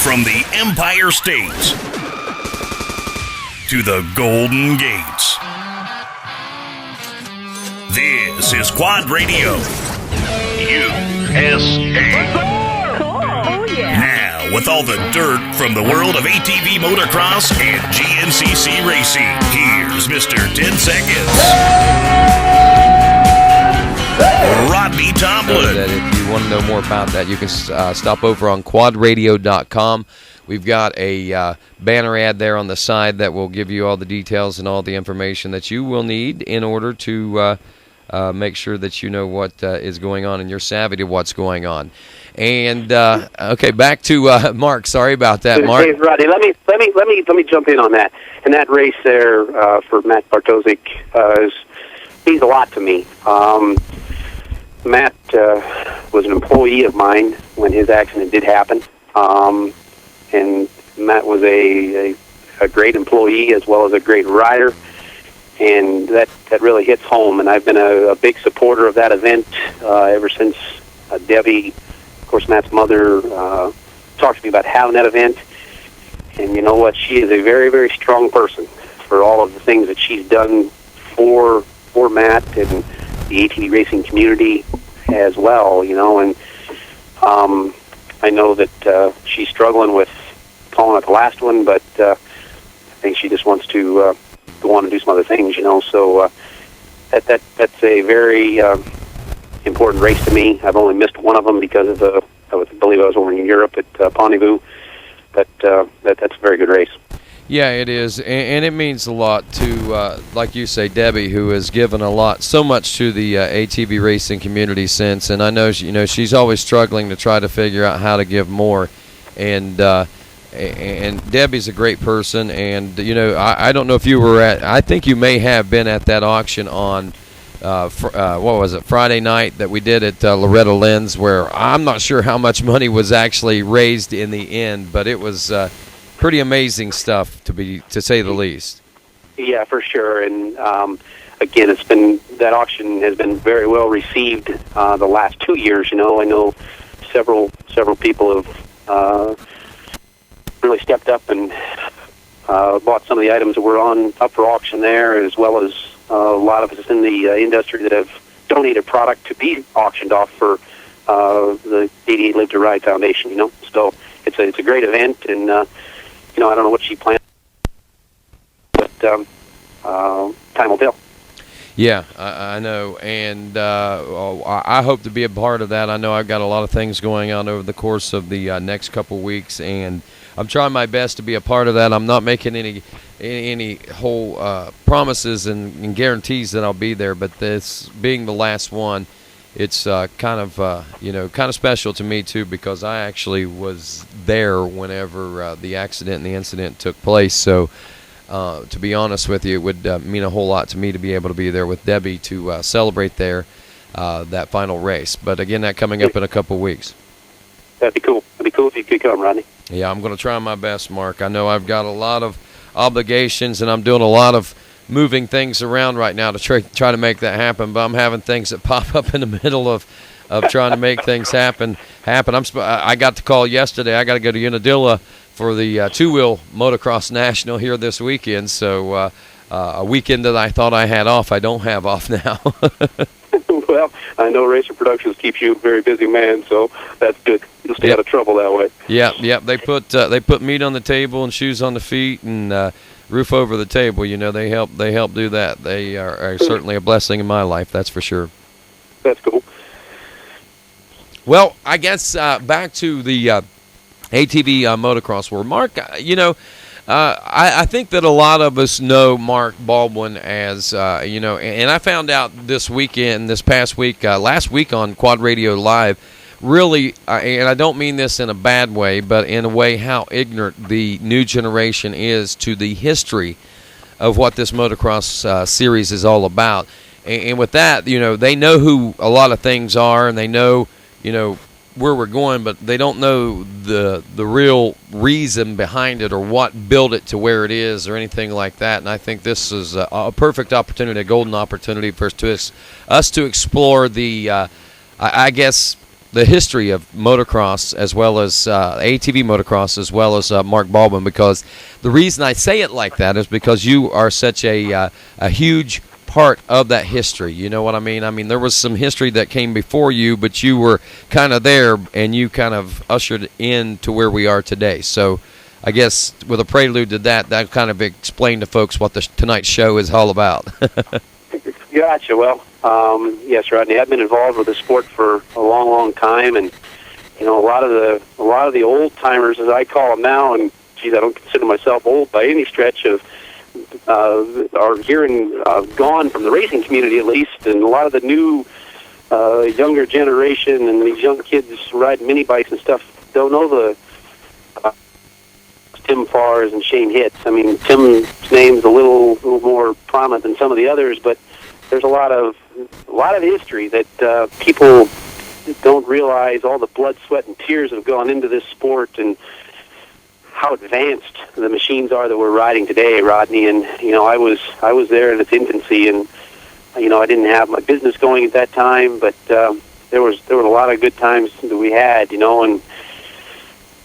From the Empire State to the Golden Gates, this is Quad Radio USA. Cool. Oh, yeah. Now, with all the dirt from the world of ATV motocross and GNCC racing, here's Mr. 10 Seconds. Rodney Tomlin. That if you want to know more about that, you can stop over on quadradio.com. We've got a banner ad there on the side that will give you all the details and all the information that you will need in order to make sure that you know what is going on and you're savvy to what's going on. And okay, back to Mark. Sorry about that, Mark. Hey, Rodney, let me jump in on that. And that race there for Matt Bartosik means a lot to me. Matt was an employee of mine when his accident did happen, and Matt was a great employee as well as a great rider, and that really hits home. And I've been a big supporter of that event ever since Debbie, of course, Matt's mother, talked to me about having that event. And you know what? She is a very, very strong person for all of the things that she's done for Matt and the ATV racing community as well, you know, and I know that she's struggling with calling it the last one, but I think she just wants to go on and do some other things, you know, so that's a very important race to me. I've only missed one of them because of I believe I was over in Europe at Pondivou, but that's a very good race. Yeah, it is, and it means a lot to, like you say, Debbie, who has given so much to the ATV racing community since, and I know she's always struggling to try to figure out how to give more, and Debbie's a great person, and I don't know if you were I think you may have been at that auction on what was it, Friday night that we did at Loretta Lynn's, where I'm not sure how much money was actually raised in the end, but it was pretty amazing stuff to say the least. Yeah, for sure. And again, that auction has been very well received the last 2 years. You know, I know several people have really stepped up and bought some of the items that were up for auction there, as well as a lot of us in the industry that have donated product to be auctioned off for the 88 Live to Ride Foundation. You know, so it's a great event, and I don't know what she plans, but time will tell. Yeah, I know, and I hope to be a part of that. I know I've got a lot of things going on over the course of the next couple weeks, and I'm trying my best to be a part of that. I'm not making any whole promises and guarantees that I'll be there, but this being the last one, it's kind of special to me too, because I actually was there whenever the accident and the incident took place. So to be honest with you, it would mean a whole lot to me to be able to be there with Debbie to celebrate that final race. But again, that coming up in a couple weeks. That'd be cool. It'd be cool if you could come, Rodney. Yeah, I'm going to try my best, Mark. I know I've got a lot of obligations, and I'm doing a lot of moving things around right now to try to make that happen, but I'm having things that pop up in the middle of trying to make things happen. I got the call yesterday. I got to go to Unadilla for the two-wheel motocross national here this weekend, so a weekend that I thought I had off, I don't have off now. Well, I know Racer Productions keeps you a very busy man, so that's good. You'll stay out of trouble that way. Yeah. They put meat on the table and shoes on the feet and roof over the table. You know, they help do that. They are certainly a blessing in my life, that's for sure. That's cool. Well, I guess back to the ATV motocross world. Mark, I think that a lot of us know Mark Baldwin as, and I found out this past week, last week on Quad Radio Live, really, and I don't mean this in a bad way, but in a way how ignorant the new generation is to the history of what this motocross series is all about. And with that, they know who a lot of things are, and they know, where we're going, but they don't know the real reason behind it or what built it to where it is or anything like that. And I think this is a perfect opportunity, a golden opportunity for us to explore the, I guess, the history of motocross as well as ATV motocross as well as Mark Baldwin, because the reason I say it like that is because you are such a huge part of that history. You know what I mean? I mean, there was some history that came before you, but you were kind of there, and you kind of ushered in to where we are today. So I guess with a prelude to that kind of explained to folks what tonight's show is all about. Gotcha. Well, yes, Rodney, I've been involved with the sport for a long, long time, and a lot of the old timers, as I call them now, and geez, I don't consider myself old by any stretch of, are here and gone from the racing community at least, and a lot of the new younger generation and these young kids riding mini bikes and stuff don't know the Tim Farrs and Shane Hitz. I mean, Tim's name's a little more prominent than some of the others, but there's a lot of history that people don't realize, all the blood, sweat, and tears that have gone into this sport, and how advanced the machines are that we're riding today, Rodney. And I was there in its infancy, and I didn't have my business going at that time, but there were a lot of good times that we had, and a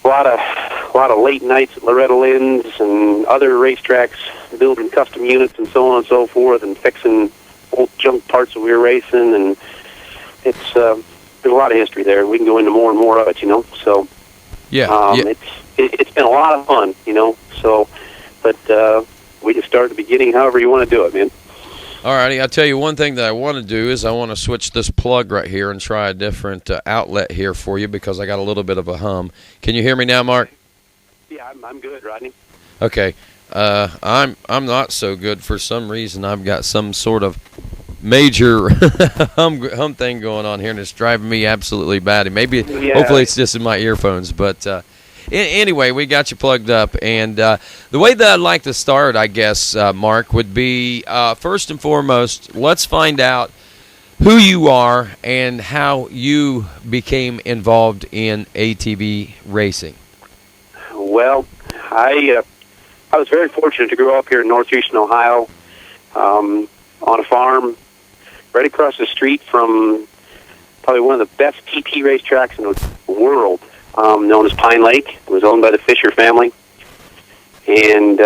lot of late nights at Loretta Lynn's and other racetracks, building custom units and so on and so forth, and fixing old junk parts that we were racing. And it's there's a lot of history there. We can go into more and more of it, So yeah. It's been a lot of fun, So, but we just start at the beginning. However you want to do it, man. All righty, I'll tell you one thing that I want to do is I want to switch this plug right here and try a different outlet here for you, because I got a little bit of a hum. Can you hear me now, Mark? Yeah, I'm good, Rodney. Okay, I'm not so good for some reason. I've got some sort of major hum thing going on here, and it's driving me absolutely batty. Maybe, hopefully, it's just in my earphones, but. Anyway, we got you plugged up, and the way that I'd like to start, I guess, Mark, would be first and foremost, let's find out who you are and how you became involved in ATV racing. Well, I was very fortunate to grow up here in northeastern Ohio, on a farm right across the street from probably one of the best TT racetracks in the world. Known as Pine Lake. It was owned by the Fisher family. And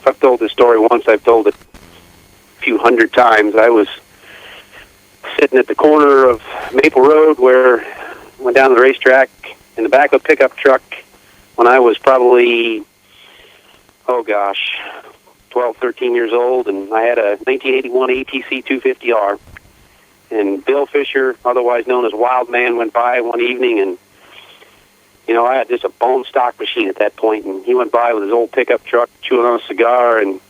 I've told this story once. I've told it a few hundred times. I was sitting at the corner of Maple Road where I went down to the racetrack in the back of a pickup truck when I was probably, 12, 13 years old, and I had a 1981 ATC 250R. And Bill Fisher, otherwise known as Wild Man, went by one evening, and I had just a bone stock machine at that point, and he went by with his old pickup truck, chewing on a cigar, and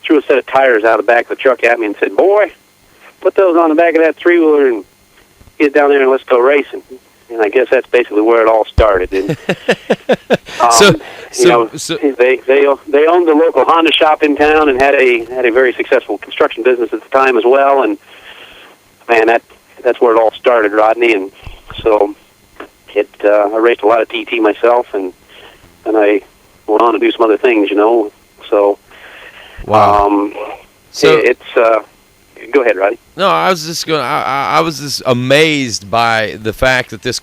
threw a set of tires out of the back of the truck at me and said, "Boy, put those on the back of that three-wheeler and get down there and let's go racing." And I guess that's basically where it all started. And, they owned the local Honda shop in town and had a very successful construction business at the time as well. And man, that's where it all started, Rodney. And so. I raced a lot of TT myself, and I went on to do some other things, So, wow. It's go ahead, Roddy. No, I was just going. I was just amazed by the fact that this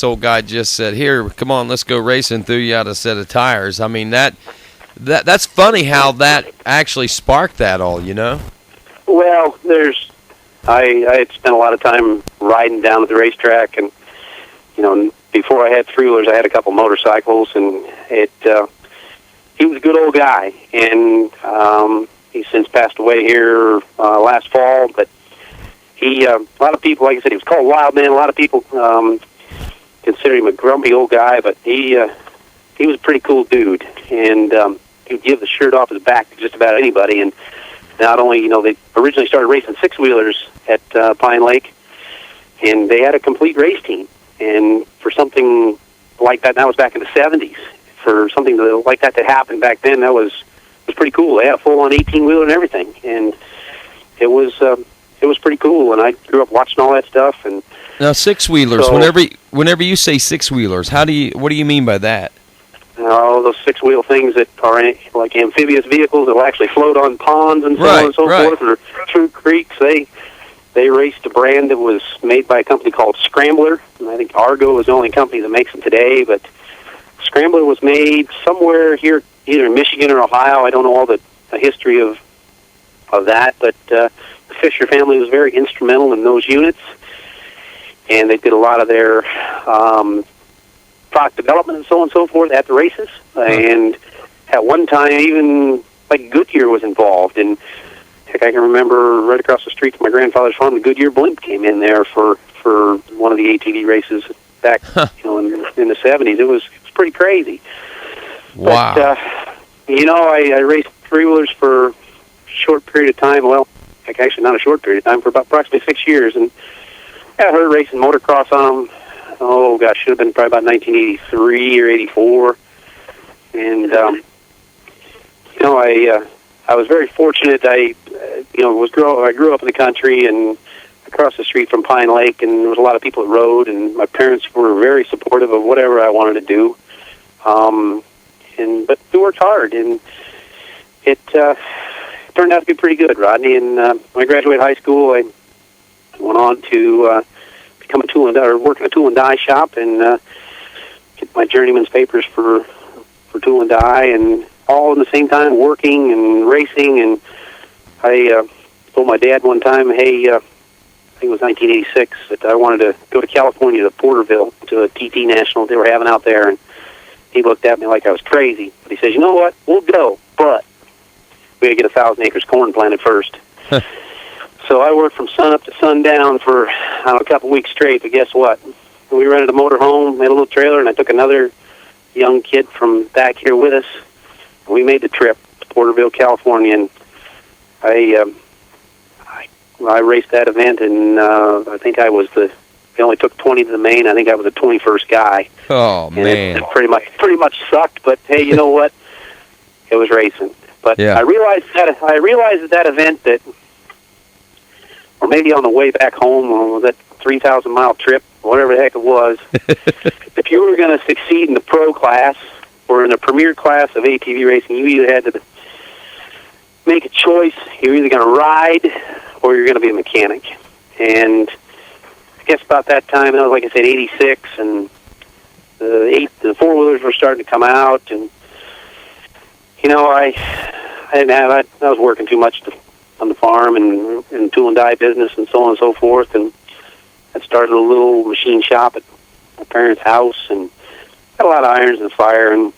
old guy, just said, "Here, come on, let's go racing." Threw you out a set of tires. I mean, that's funny how that actually sparked that all. Well, I had spent a lot of time riding down at the racetrack, and before I had three-wheelers, I had a couple motorcycles, and he was a good old guy, and he's since passed away here last fall, but a lot of people, like I said, he was called Wild Man. A lot of people consider him a grumpy old guy, but he was a pretty cool dude, and he would give the shirt off his back to just about anybody, and not only, they originally started racing six-wheelers at Pine Lake, and they had a complete race team. And for something like that was back in the 70s. For something like that to happen back then, that was pretty cool. They had a full-on 18-wheeler and everything, and it was pretty cool. And I grew up watching all that stuff. And now, six-wheelers. So, whenever you say six-wheelers, what do you mean by that? Those six-wheel things that are like amphibious vehicles that will actually float on ponds and so on and so forth, or through creeks. They They raced a brand that was made by a company called Scrambler. And I think Argo is the only company that makes them today, but Scrambler was made somewhere here, either in Michigan or Ohio. I don't know all the history of that, but the Fisher family was very instrumental in those units, and they did a lot of their product development and so on and so forth at the races. And at one time, even like Goodyear was involved. And heck, I can remember right across the street from my grandfather's farm, the Goodyear blimp came in there for one of the ATV races back, in the 70s. It was pretty crazy. Wow. But, I raced three-wheelers for a short period of time. Well, heck, actually not a short period of time, for about approximately 6 years. And I heard racing motocross on them. Oh, gosh, should have been probably about 1983 or 84. And, I was very fortunate. I grew up in the country and across the street from Pine Lake, and there was a lot of people that rode, and my parents were very supportive of whatever I wanted to do. But we worked hard, and it turned out to be pretty good, Rodney. And when I graduated high school, I went on to become a tool and die, or work in a tool and die shop, and get my journeyman's papers for tool and die, and all in the same time working and racing. And I told my dad one time, hey, I think it was 1986, that I wanted to go to California, to Porterville, to a TT National they were having out there. And he looked at me like I was crazy. But he says, you know what, we'll go, but we got to get 1,000 acres corn planted first. So I worked from sun up to sundown for, a couple weeks straight. But guess what? We rented a motor home, made a little trailer, and I took another young kid from back here with us. And we made the trip to Porterville, California, and I raced that event, and I think I was they only took 20 to the main. I think I was the 21st guy. Oh, man. It pretty much sucked, but hey, you know what? It was racing. But yeah. I realized at that event that, or maybe on the way back home on that 3,000-mile trip, whatever the heck it was, if you were going to succeed in the pro class or in the premier class of ATV racing, you either had to make a choice. You're either going to ride or you're going to be a mechanic. And I guess about that time, that was, like I said, 86, and the four-wheelers were starting to come out, and I was working too much on the farm and in tool and die business and so on and so forth, and I started a little machine shop at my parents' house, and had a lot of irons in the fire, and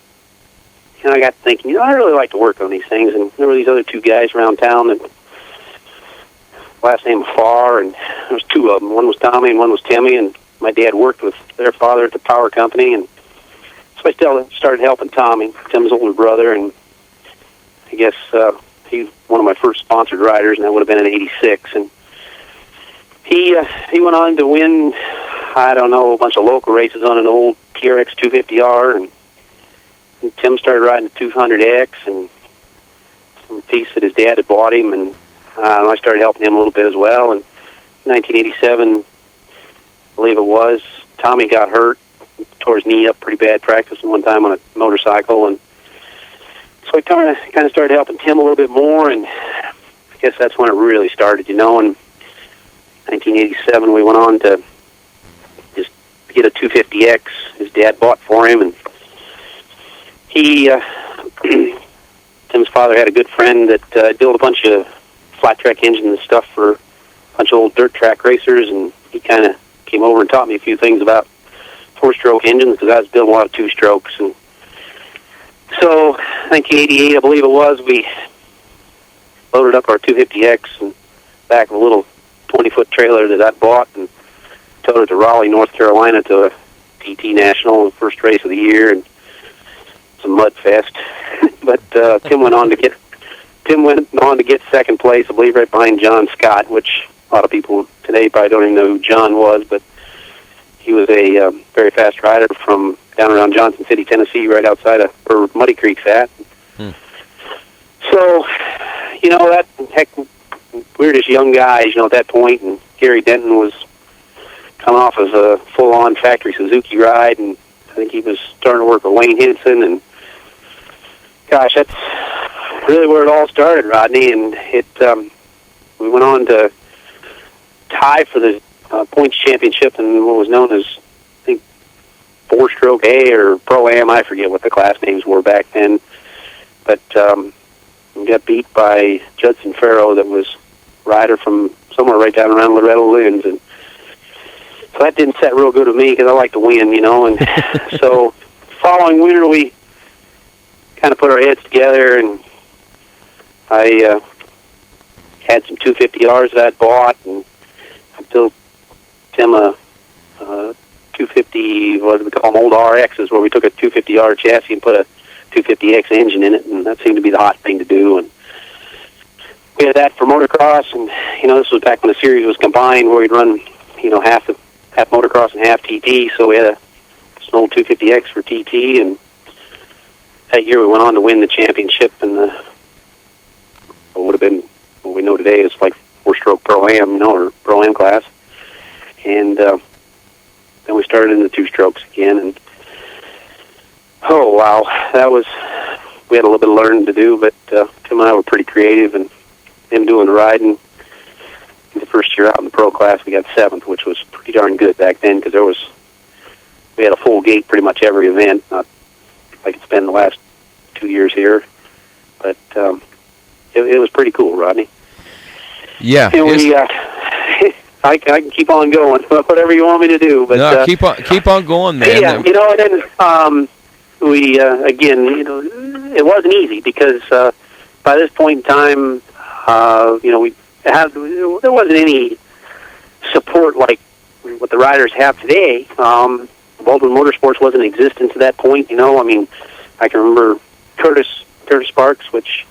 I got thinking, I really like to work on these things. And there were these other two guys around town that last name Farr, and there was two of them. One was Tommy and one was Timmy, and my dad worked with their father at the power company, and so I started helping Tommy, Tim's older brother, and I guess he's one of my first sponsored riders, and that would have been in '86. And he went on to win, I don't know, a bunch of local races on an old TRX 250R, and Tim started riding the 200X, and some piece that his dad had bought him, and I started helping him a little bit as well. And 1987, I believe it was, Tommy got hurt, tore his knee up pretty bad practicing one time on a motorcycle, and so I kind of started helping Tim a little bit more, and I guess that's when it really started, In 1987, we went on to just get a 250X his dad bought for him, and Tim's father had a good friend that built a bunch of flat track engines and stuff for a bunch of old dirt track racers, and he kind of came over and taught me a few things about four-stroke engines, because I was building a lot of two-strokes. And so 1988, I believe it was, we loaded up our 250X and back of a little 20-foot trailer that I bought and towed it to Raleigh, North Carolina, to a TT National, the first race of the year, and it's a mud fest. But Tim went on to get second place, I believe, right behind John Scott, which a lot of people today probably don't even know who John was, but he was a very fast rider from down around Johnson City, Tennessee, right outside of where Muddy Creek's at. So, that, heck, we were just young guys, at that point, and Gary Denton was coming off of a full-on factory Suzuki ride, and I think he was starting to work with Wayne Henson, and gosh, that's really where it all started, Rodney. And we went on to tie for the points championship in what was known as, I think, 4-stroke A or Pro-Am. I forget what the class names were back then. But we got beat by Judson Farrow, that was rider from somewhere right down around Loretto Lynn's. And so that didn't set real good with me because I like to win, you know. And so following winter, we kind of put our heads together, and I had some 250Rs that I'd bought, and I built Tim a 250, what do we call them, old RXs, where we took a 250R chassis and put a 250X engine in it, and that seemed to be the hot thing to do. And we had that for motocross, and, you know, this was back when the series was combined, where we'd run, you know, half motocross and half TT, so we had an old 250X for TT, and that year we went on to win the championship in the, what would have been, what we know today is like 4-stroke Pro-Am, you know, or Pro-Am class. And then we started in the 2-strokes again, and oh, wow, we had a little bit of learning to do, but Tim and I were pretty creative, and him doing the riding. The first year out in the pro class, we got 7th, which was pretty darn good back then, because we had a full gate pretty much every event, not like it's been the last 2 years here, but it was pretty cool, Rodney. Yeah. And we, I can keep on going, whatever you want me to do. But no, keep on going, man. Yeah, you know, and then we again, you know, it wasn't easy because by this point in time, you know, there wasn't any support like what the riders have today. Baldwin Motorsports wasn't in existence at that point. You know, I mean, I can remember Curtis Sparks, which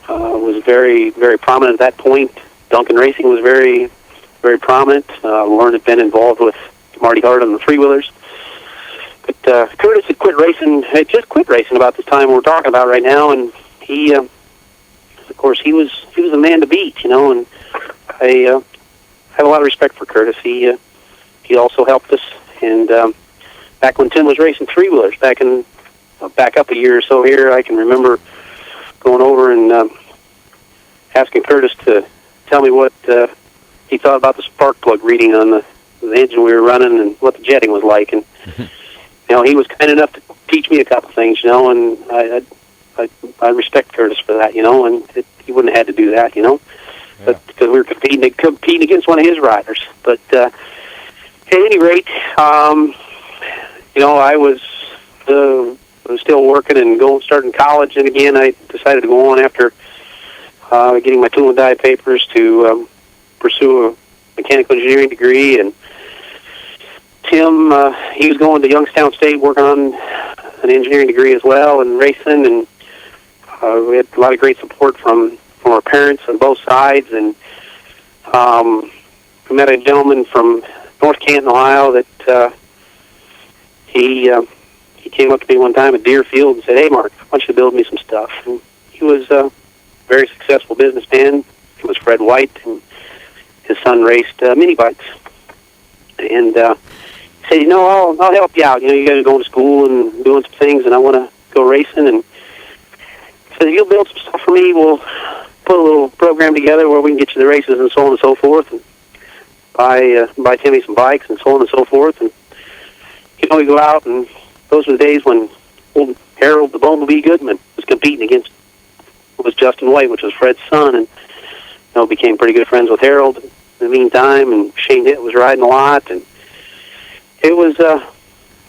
was very, very prominent at that point. Duncan Racing was very, very prominent. Lauren had been involved with Marty Hart on the 3-wheelers. But Curtis had just quit racing about this time we're talking about right now, and he, of course, he was a man to beat, you know, and I have a lot of respect for Curtis. He also helped us, and back when Tim was racing 3-wheelers, back up a year or so here, I can remember going over and asking Curtis to tell me what he thought about the spark plug reading on the engine we were running and what the jetting was like. And you know, he was kind enough to teach me a couple things, you know, and I respect Curtis for that, you know, and he wouldn't have had to do that, you know, but because we were competing against one of his riders. But at any rate, you know, I was still working and starting college, and again, I decided to go on after getting my tool and die papers to pursue a mechanical engineering degree. And Tim, he was going to Youngstown State working on an engineering degree as well and racing, and we had a lot of great support from our parents on both sides. And we met a gentleman from North Canton, Ohio, that he came up to me one time at Deerfield and said, "Hey, Mark, I want you to build me some stuff." And he was a very successful businessman. It was Fred White, and his son raced mini bikes. And he said, "You know, I'll help you out. You know, you guys are going to school and doing some things, and I want to go racing." And he said, "If you'll build some stuff for me, we'll put a little program together where we can get you the races and so on and so forth, and buy Timmy some bikes and so on and so forth." And you know, we go out, and those were the days when old Harold the Bumblebee Goodman was competing against what was Justin White, which was Fred's son, and you know, became pretty good friends with Harold in the meantime. And Shane Hitt was riding a lot, and it was a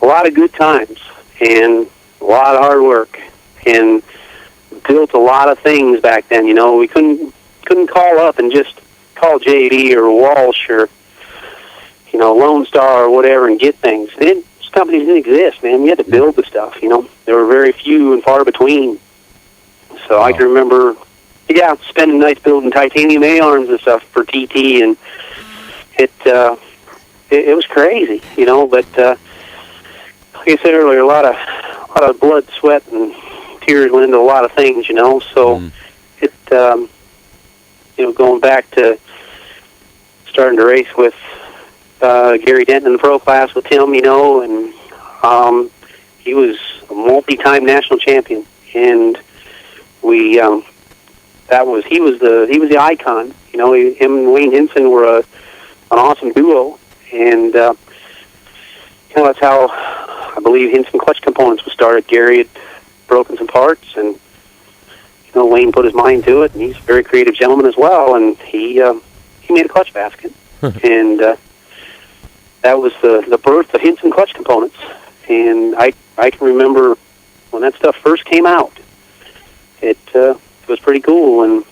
lot of good times and a lot of hard work, and built a lot of things back then. You know, we couldn't call up and just call JD or Walsh or, you know, Lone Star or whatever and get things. Those companies didn't exist, man. You had to build the stuff, you know. There were very few and far between. So wow. I can remember, spending nights building titanium A-arms and stuff for TT, and it was crazy, you know. But like I said earlier, a lot of blood, sweat, and tears went into a lot of things, you know. So you know, going back to starting to race with Gary Denton in the pro class with Tim, you know, and he was a multi-time national champion, and he was the icon, you know. Him and Wayne Henson were awesome duo, and that's how I believe Hinson Clutch Components was started. Gary had broken some parts, and Wayne put his mind to it, and he's a very creative gentleman as well, and he made a clutch basket, and that was the birth of Hinson Clutch Components. And I can remember when that stuff first came out. It was pretty cool, and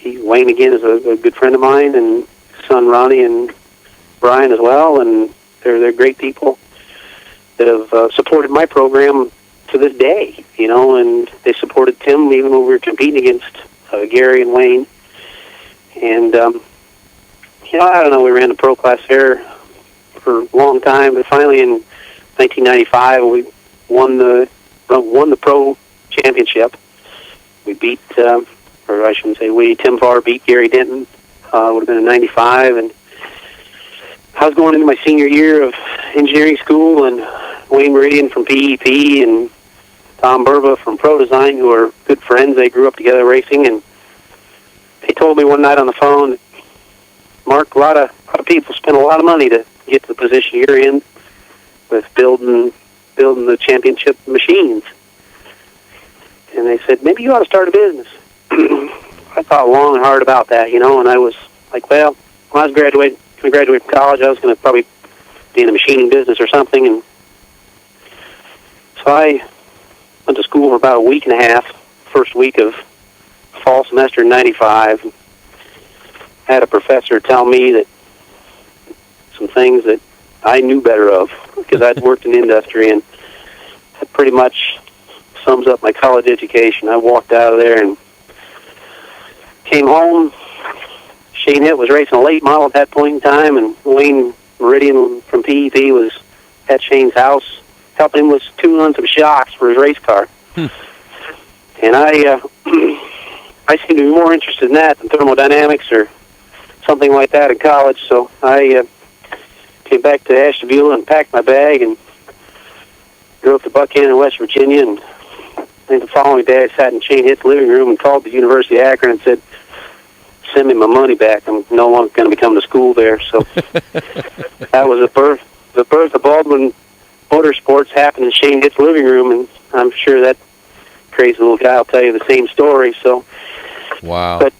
Wayne again is a good friend of mine, and his son Ronnie and Brian as well, and they're great people that have supported my program to this day, and they supported Tim even when we were competing against Gary and Wayne. And I don't know, we ran the pro class there for a long time, but finally in 1995 we won the pro championship. We beat, or I shouldn't say we, Tim Farr beat Gary Denton. Would have been in 95, and I was going into my senior year of engineering school, and Wayne Meridian from PEP and Tom Burba from Pro Design, who are good friends. They grew up together racing, and they told me one night on the phone, Mark, a lot of people spend a lot of money to get to the position you're in with building the championship machines. And they said, maybe you ought to start a business. I thought long and hard about that, and I was like, well, when I graduated from college, I was going to probably be in the machining business or something. And so I went to school for about a week and a half, first week of fall semester in 95. I had a professor tell me that some things that I knew better of, because I'd worked in industry, and that pretty much sums up my college education. I walked out of there and came home. Shane Hitt was racing a late model at that point in time, and Wayne Meridian from PEP was at Shane's house helping him with tuning some shocks for his race car. And I seemed to be more interested in that than thermodynamics or something like that in college, so I came back to Ashtabula and packed my bag and drove to Buchanan, West Virginia, and then the following day I sat in Shane Hitt's living room and called the University of Akron and said, send me my money back. I'm no longer going to be coming to school there. So that was the birth of Baldwin Motorsports happened in Shane Hitt's living room, and I'm sure that crazy little guy will tell you the same story. So, wow. But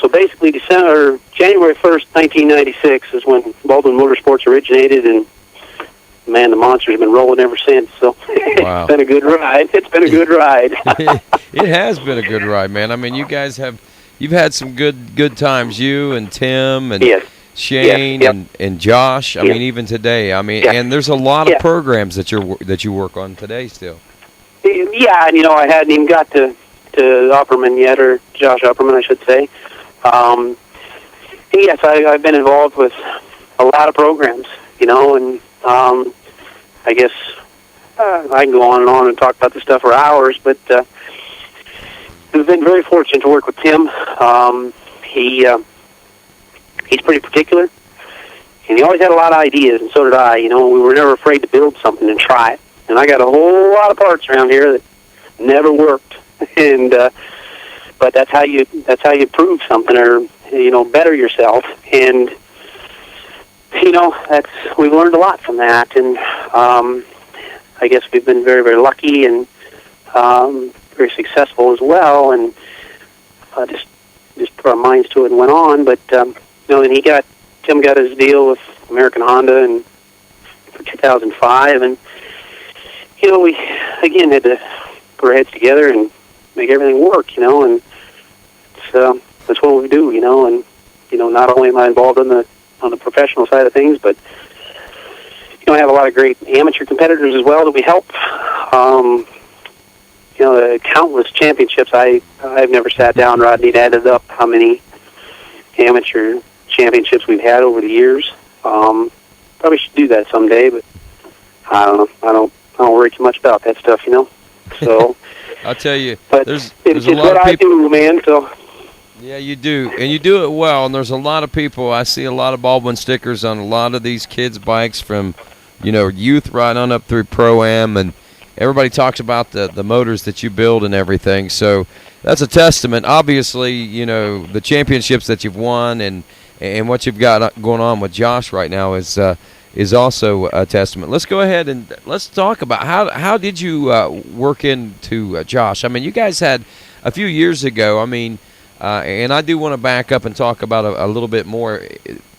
so basically January 1st, 1996 is when Baldwin Motorsports originated, and man, the monster's been rolling ever since. So wow. It's been a good ride. It's been a good ride. It has been a good ride, man. I mean, you guys you've had some good times. You and Tim and yes. Shane yes. Yep. and Josh. I Yep. mean, even today. I mean, Yep. and there's a lot of Yep. programs that you work on today still. Yeah, and I hadn't even got to Upperman yet, or Josh Upperman, I should say. Yes, I've been involved with a lot of programs, and I guess I can go on and talk about this stuff for hours, but we've been very fortunate to work with Tim. He's pretty particular, and he always had a lot of ideas, and so did I. We were never afraid to build something and try it. And I got a whole lot of parts around here that never worked, and but that's how you prove something, or better yourself. And we've learned a lot from that, and I guess we've been very, very lucky and very successful as well, and just put our minds to it and went on. But then Tim got his deal with American Honda and for 2005, and we again had to put our heads together and make everything work, and that's what we do, and not only am I involved on the professional side of things, but I have a lot of great amateur competitors as well that we help. The countless championships. I've never sat down, Rodney, and added up how many amateur championships we've had over the years. Probably should do that someday, but I don't know. I don't worry too much about that stuff, So I'll tell you, but there's it's a lot what of people. I do, man. So Yeah, you do, and you do it well. And there's a lot of people. I see a lot of Baldwin stickers on a lot of these kids' bikes, from youth right on up through Pro-Am, and everybody talks about the motors that you build and everything. So that's a testament. Obviously, you know, the championships that you've won and what you've got going on with Josh right now is also a testament. Let's go ahead and let's talk about how did you work into Josh? I mean, you guys had a few years ago. I mean, and I do want to back up and talk about a little bit more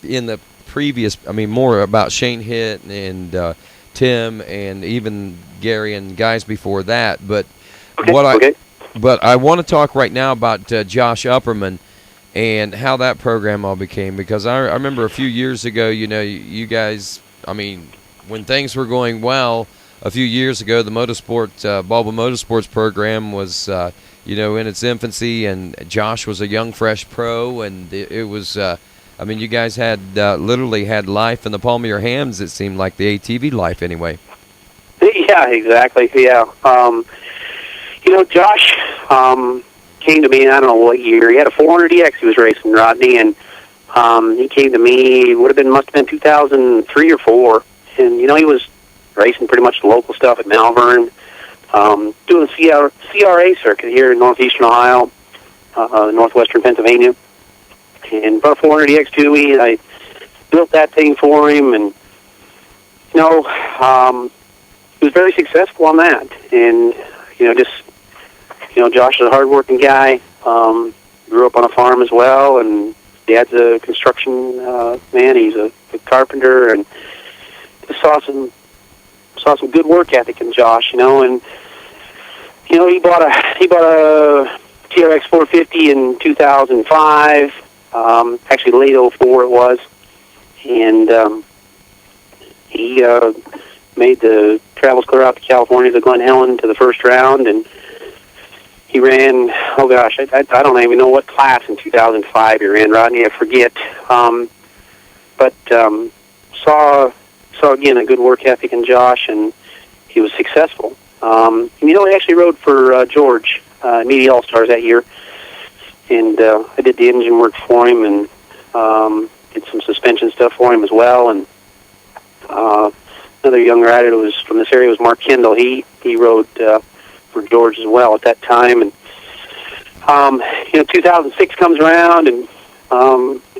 in the previous. I mean, more about Shane Hitt and Tim and even Gary and guys before that. But But I want to talk right now about Josh Upperman and how that program all became, because I remember a few years ago, you know, you guys, I mean, when things were going well a few years ago, the Baldwin Motorsports program was, you know, in its infancy, and Josh was a young, fresh pro, and it was, I mean, you guys had literally had life in the palm of your hands, it seemed like, the ATV life anyway. Yeah, exactly, yeah. You know, Josh came to me, I don't know what year. He had a 400EX he was racing, Rodney, and he came to me, must have been 2003 or 4, and, you know, he was racing pretty much the local stuff at Malvern, doing the CRA circuit here in northeastern Ohio, northwestern Pennsylvania, and brought a 400EX to me. I built that thing for him, and, you know, he was very successful on that, and, you know, just, you know, Josh is a hard-working guy, grew up on a farm as well, and Dad's a construction man. He's a carpenter, and just saw some good work ethic in Josh, you know. And you know, he bought a TRX 450 in 2005, actually late 04 it was, and he made the travels clear out to California to Glen Helen to the first round, and he ran, oh gosh, I don't even know what class in 2005 he ran, Rodney, I forget. But saw again a good work ethic in Josh, and he was successful. You know, he actually rode for George, Media All-Stars that year, and I did the engine work for him, and did some suspension stuff for him as well. And another young rider who was from this area was Mark Kendall. He rode for George as well at that time, and you know, 2006 comes around, and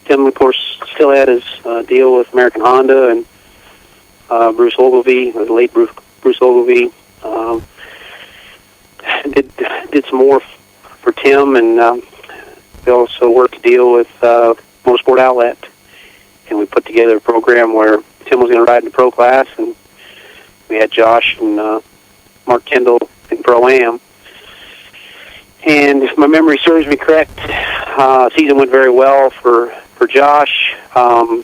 Tim, of course, still had his deal with American Honda, and Bruce Ogilvie, the late Bruce Ogilvie, did some more for Tim, and we also worked a deal with Motorsport Outlet, and we put together a program where Tim was going to ride in the pro class, and we had Josh and Mark Kendall in Pro-Am. And if my memory serves me correct, season went very well for Josh. I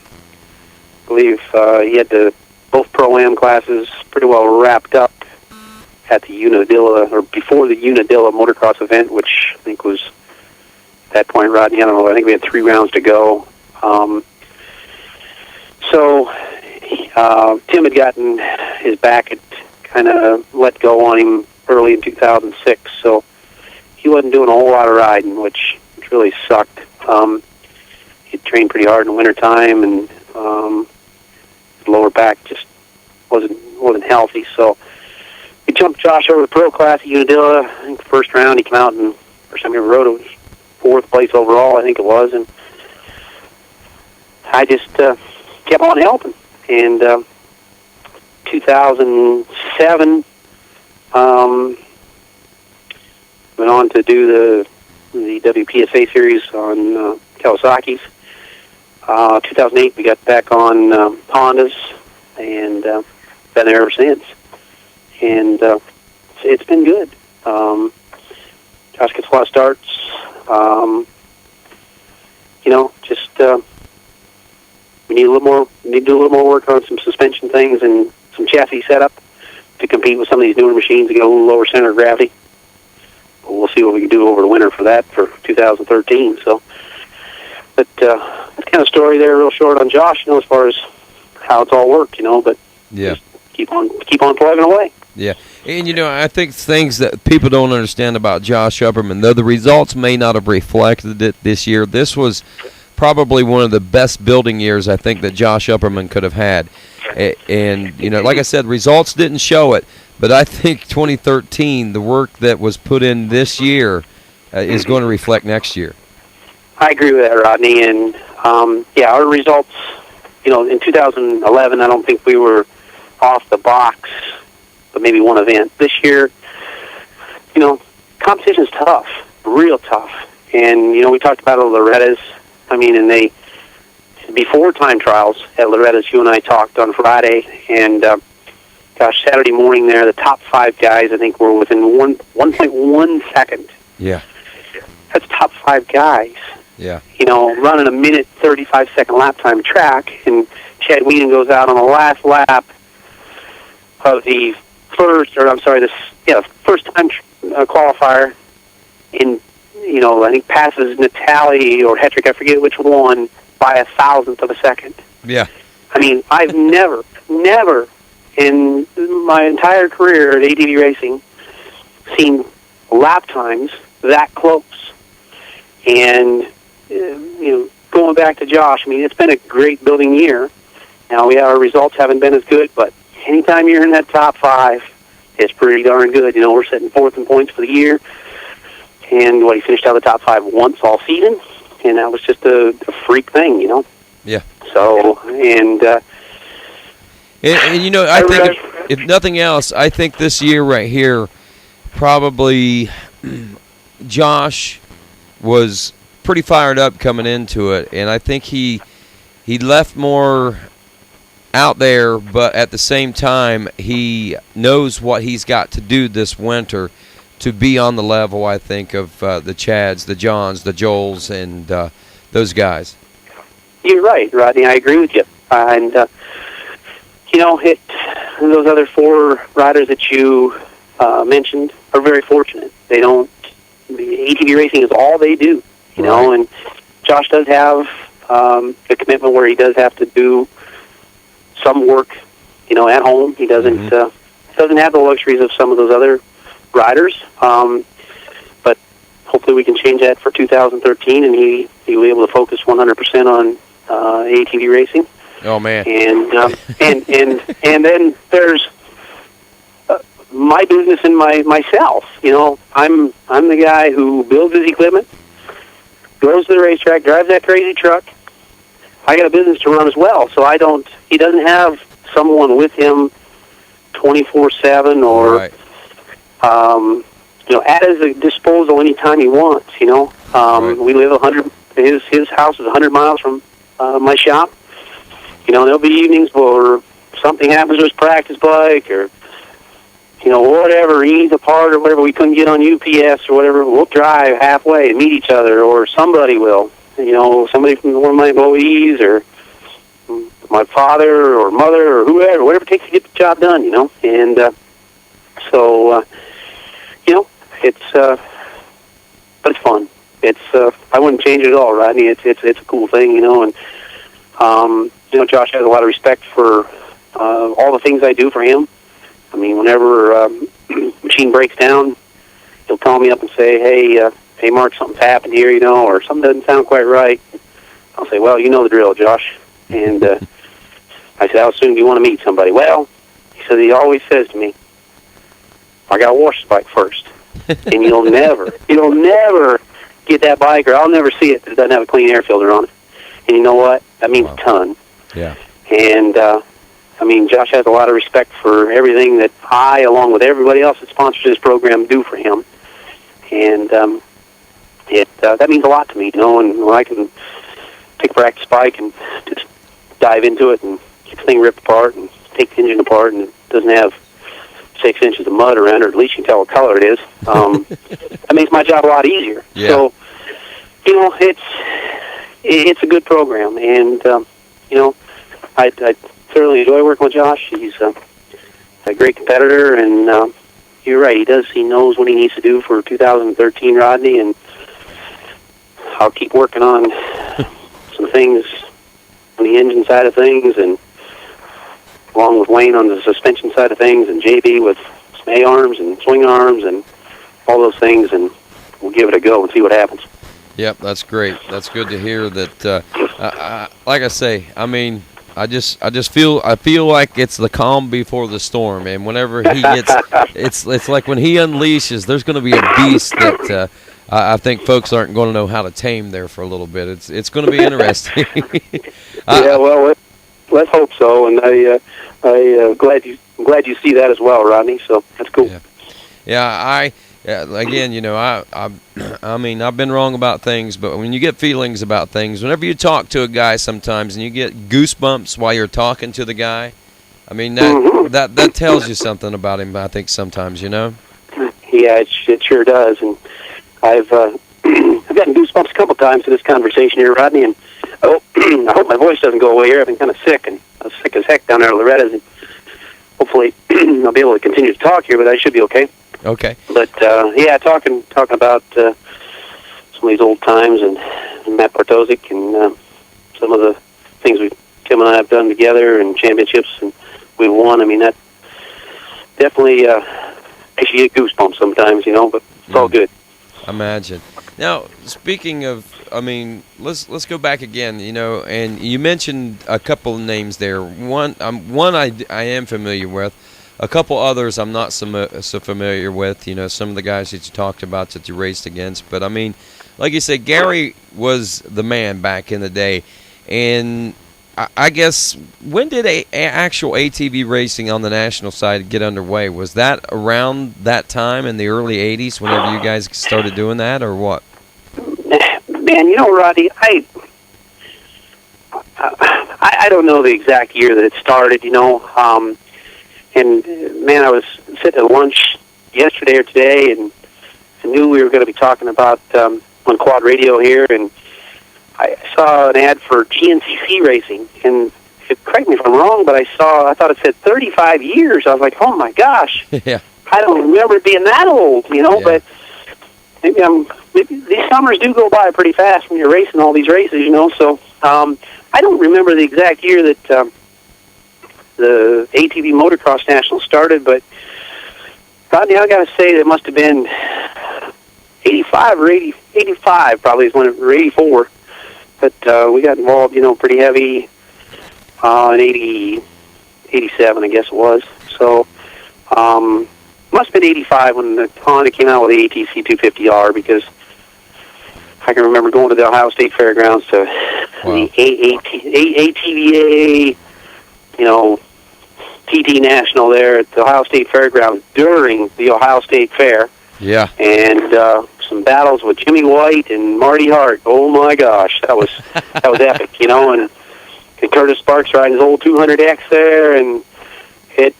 believe he had both Pro-Am classes pretty well wrapped up at the Unadilla, or before the Unadilla motocross event, which I think was, at that point, Rodney, I don't know, I think we had 3 rounds to go. So Tim had gotten his back had kind of let go on him early in 2006, so he wasn't doing a whole lot of riding, which really sucked. He trained pretty hard in the wintertime, and his lower back just wasn't healthy, so we jumped Josh over the pro class at Unadilla. I think the first round he came out, and first time he ever rode it was 4th place overall, I think it was, and I just kept on helping. And 2007, went on to do the WPSA series on Kawasaki's. 2008, we got back on Hondas, and been there ever since. And it's been good. Josh gets a lot of starts. You know, just we need to do a little more work on some suspension things and some chassis setup to compete with some of these newer machines that get a little lower center of gravity. But we'll see what we can do over the winter for that for 2013. So, but that's kind of story there, real short on Josh, you know, as far as how it's all worked, you know. But yeah, just keep on plugging away. Yeah, and you know, I think things that people don't understand about Josh Upperman, though the results may not have reflected it this year, this was probably one of the best building years I think that Josh Upperman could have had. And, you know, like I said, results didn't show it, But I think 2013, the work that was put in this year is going to reflect next year. I agree with that, Rodney. And, our results, in 2011, I don't think we were off the box, but maybe one event. This year, competition's tough, real tough. And, we talked about Loretta's. And they, before time trials at Loretta's, you and I talked on Friday, and, Saturday morning there, the top 5 guys, I think, were within 1.1 second. Yeah. That's top 5 guys. Yeah. Running a minute 35-second lap time track, and Chad Weenan goes out on the last lap of the first time qualifier, and I think passes Natali or Hetrick, I forget which one, by 1,000th of a second. Yeah. I've never in my entire career at ATV racing seen lap times that close. And going back to Josh, it's been a great building year. Now, our results haven't been as good, but anytime you're in that top 5, it's pretty darn good. We're sitting 4th in points for the year. And he finished out of the top 5 once all season, and that was just a freak thing, Yeah. So, and I think if nothing else, I think this year right here, probably Josh was pretty fired up coming into it, and I think he left more out there, but at the same time, he knows what he's got to do this winter to be on the level, I think, of the Chads, the Johns, the Joels, and those guys. You're right, Rodney. I agree with you. Those other 4 riders that you mentioned are very fortunate. The ATV racing is all they do, right. And Josh does have a commitment where he does have to do some work, at home. He doesn't doesn't have the luxuries of some of those other riders, but hopefully we can change that for 2013, and he'll be able to focus 100% on ATV racing. Oh man! And then there's my business and myself. I'm the guy who builds his equipment, goes to the racetrack, drives that crazy truck. I got a business to run as well, so he doesn't have someone with him 24/7 or. Right. At his disposal anytime he wants. Right. We live 100. His house is 100 miles from my shop. There'll be evenings where something happens to his practice bike, or whatever, he needs a part or whatever we couldn't get on UPS or whatever. We'll drive halfway and meet each other, or somebody will. Somebody from one of my employees, or my father or mother or whatever it takes to get the job done. And so. It's but it's fun. It's I wouldn't change it at all, Rodney. It's a cool thing, and Josh has a lot of respect for all the things I do for him. Whenever machine breaks down, he'll call me up and say, "Hey, Mark, something's happened here, or something doesn't sound quite right." I'll say, "Well, you know the drill, Josh." And I said, "How soon do you want to meet somebody?" Well, he always says to me, "I got to wash the bike first." And you'll never get that bike, or I'll never see it that doesn't have a clean air filter on it. And you know what? That means a ton. Yeah. And, Josh has a lot of respect for everything that I, along with everybody else that sponsors this program, do for him. And that means a lot to me, and when I can take a practice bike and just dive into it and get the thing ripped apart and take the engine apart, and it doesn't have 6 inches of mud around it, or at least you can tell what color it is. That makes my job a lot easier. Yeah. So, it's a good program, and I thoroughly enjoy working with Josh. He's a great competitor, and you're right. He knows what he needs to do for 2013, Rodney, and I'll keep working on some things on the engine side of things, and along with Wayne on the suspension side of things, and JB with some A-arms and swing arms and all those things, and we'll give it a go and see what happens. Yep, that's great. That's good to hear that. Like I say, I feel like it's the calm before the storm, and whenever he gets, it's like when he unleashes, there's going to be a beast that I think folks aren't going to know how to tame there for a little bit. It's going to be interesting. Yeah, well, let's hope so, and I'm glad you see that as well, Rodney. So that's cool. Yeah, again, I mean, I've been wrong about things, but when you get feelings about things, whenever you talk to a guy sometimes and you get goosebumps while you're talking to the guy, I mean, that tells you something about him, I think, sometimes, Yeah, it sure does. And I've gotten goosebumps a couple times in this conversation here, Rodney, and I hope my voice doesn't go away here. I've been kind of sick, and I was sick as heck down there at Loretta's, and hopefully I'll be able to continue to talk here, but I should be okay. Okay. But, talking about some of these old times and Matt Bartosik and some of the things Tim and I have done together and championships and we've won. I mean, that definitely makes you get goosebumps sometimes, but it's all good. Imagine. Now, speaking of, I mean, let's go back again, and you mentioned a couple of names there. One I am familiar with. A couple others I'm not so familiar with, some of the guys that you talked about that you raced against. But, I mean, like you said, Gary was the man back in the day. And I guess, when did actual ATV racing on the national side get underway? Was that around that time in the early 80s whenever you guys started doing that, or what? Man, Roddy, I don't know the exact year that it started, And, man, I was sitting at lunch yesterday or today, and I knew we were going to be talking about on Quad Radio here, and I saw an ad for GNCC racing. And correct me if I'm wrong, but I thought it said 35 years. I was like, oh, my gosh. Yeah. I don't remember it being that old, Yeah. But maybe these summers do go by pretty fast when you're racing all these races, So I don't remember the exact year that the ATV Motocross National started, but Rodney, I got to say it must have been 85 or 85 probably is when it, or 84. But we got involved, pretty heavy in 87, I guess it was. So must have been 85 when the Honda came out with the ATC 250R, because I can remember going to the Ohio State Fairgrounds to the ATVA, TT National there at the Ohio State Fairgrounds during the Ohio State Fair. Yeah. And some battles with Jimmy White and Marty Hart. Oh my gosh, that was epic, and Curtis Sparks riding his old 200X there, and it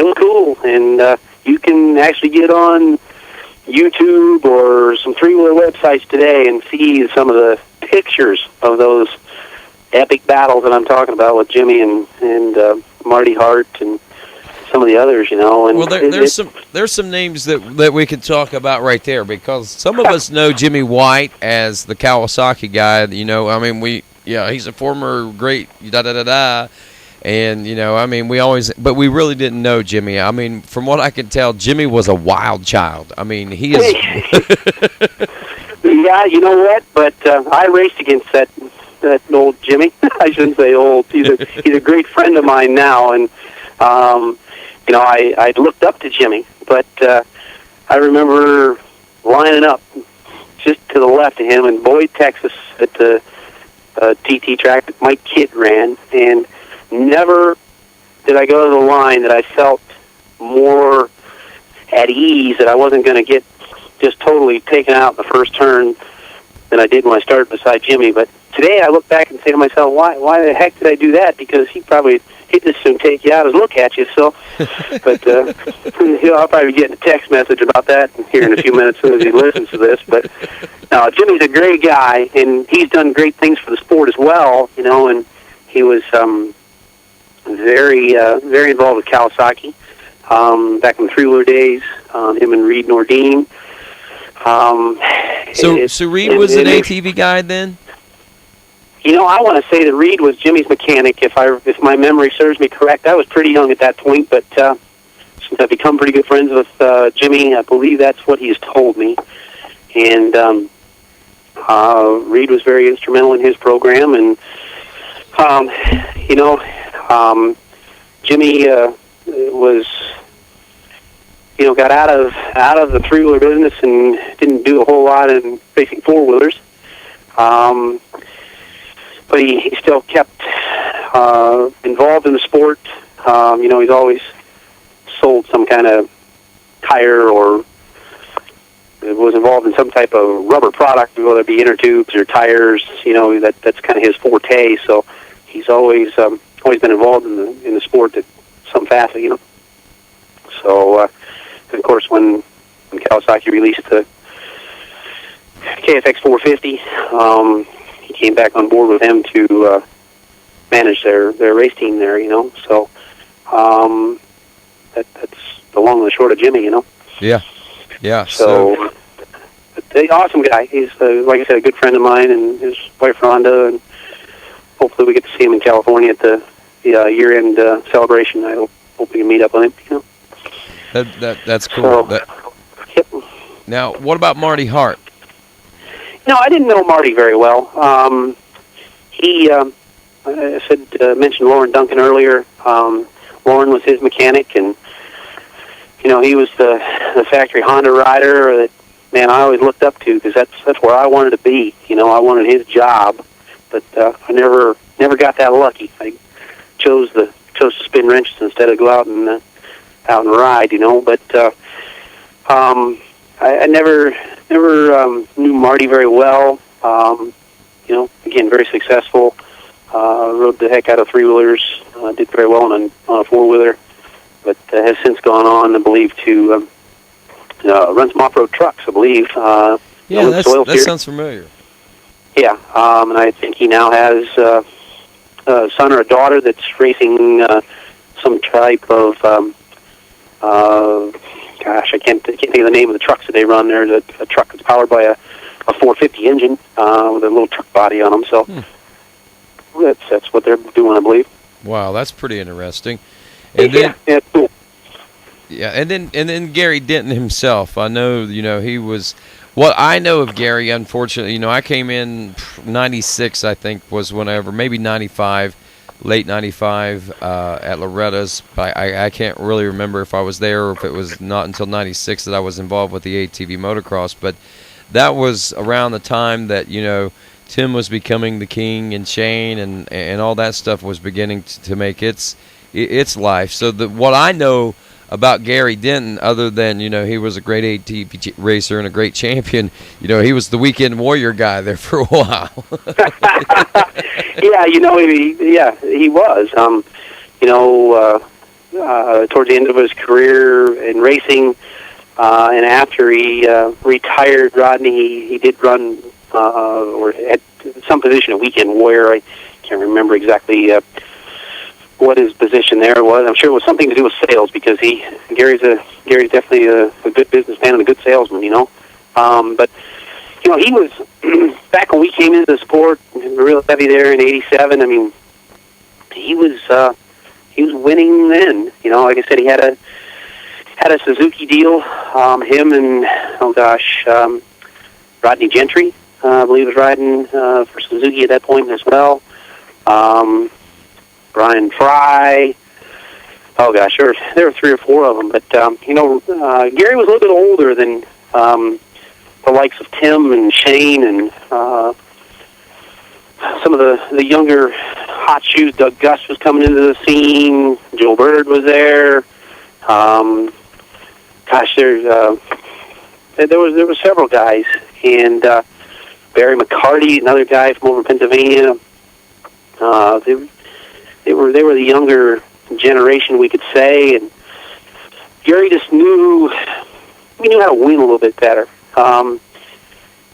was cool. And you can actually get on YouTube or some three-wheeler websites today and see some of the pictures of those epic battles that I'm talking about with Jimmy and Marty Hart and some of the others, And well, there's some names that we can talk about right there, because some of us know Jimmy White as the Kawasaki guy. I mean, he's a former great and we always, but we really didn't know Jimmy. I mean, from what I can tell, Jimmy was a wild child. I mean, he is. Yeah, you know what? But I raced against that old Jimmy. I shouldn't say old. He's a great friend of mine now, and I looked up to Jimmy. But I remember lining up just to the left of him in Boyd, Texas, at the TT track that Mike Kidd ran, and never did I go to the line that I felt more at ease that I wasn't going to get just totally taken out in the first turn than I did when I started beside Jimmy. But today I look back and say to myself, why the heck did I do that? Because he'd just soon take you out and look at you. So, but I'll probably be getting a text message about that here in a few minutes as soon as he listens to this. But no, Jimmy's a great guy, and he's done great things for the sport as well. And he was very involved with Kawasaki back in the three-wheeler days. Him and Reed Nordine. So Reed was an ATV guy then? I want to say that Reed was Jimmy's mechanic, if my memory serves me correct. I was pretty young at that point, but since I've become pretty good friends with Jimmy, I believe that's what he's told me. And Reed was very instrumental in his program, and Um, you know, Jimmy was, got out of the three-wheeler business and didn't do a whole lot in racing four-wheelers. But he still kept involved in the sport. He's always sold some kind of tire or was involved in some type of rubber product, whether it be inner tubes or tires. That's kind of his forte. So he's always been involved in the sport at some facet. So of course when Kawasaki released the KFX 450, he came back on board with him to manage their race team there. So that's the long and the short of Jimmy. Yeah. So the awesome guy. He's like I said, a good friend of mine, and his wife Rhonda, and hopefully we get to see him in California at the year-end celebration. I hope we can meet up with him. That's cool. So, yep. Now, what about Marty Hart? No, I didn't know Marty very well. He mentioned Lauren Duncan earlier. Lauren was his mechanic, and he was the factory Honda rider that, man, I always looked up to, because that's where I wanted to be. I wanted his job, but I never got that lucky. I chose to spin wrenches instead of go out and ride. But I never knew Marty very well. Again, very successful. Rode the heck out of three-wheelers. Did very well on a four-wheeler, but has since gone on, I believe, to run some off-road trucks, I believe. That sounds familiar. Yeah, and I think he now has a son or a daughter that's racing some type of, I can't think of the name of the trucks that they run. There's a truck that's powered by a 450 engine with a little truck body on them. So that's what they're doing, I believe. Wow, that's pretty interesting. And then, yeah, cool. Yeah, and then Gary Denton himself. I know, he was. What I know of Gary, unfortunately, I came in '96. I think was whenever, maybe '95, late '95 at Loretta's. I can't really remember if I was there or if it was not until '96 that I was involved with the ATV motocross. But that was around the time that Tim was becoming the king, and Shane and all that stuff was beginning to make its life. So what I know about Gary Denton, other than he was a great ATV racer and a great champion, he was the weekend warrior guy there for a while. Yeah, he was. Towards the end of his career in racing, and after he retired, Rodney, he did run or had some position of weekend warrior. I can't remember exactly what his position there was. I'm sure it was something to do with sales, because Gary's definitely a good businessman and a good salesman, But he was back when we came into the sport, real heavy there in '87. I mean, he was winning then. Like I said, he had a Suzuki deal. Him and Rodney Gentry, I believe, was riding for Suzuki at that point as well. Brian Fry. Oh gosh, there were 3 or 4 of them. But Gary was a little bit older than the likes of Tim and Shane and some of the younger hot shoes. Doug Gus was coming into the scene. Joe Bird was there. There were several guys, and Barry McCarty, another guy from over in Pennsylvania. They were the younger generation, we could say, and Gary just knew how to win a little bit better.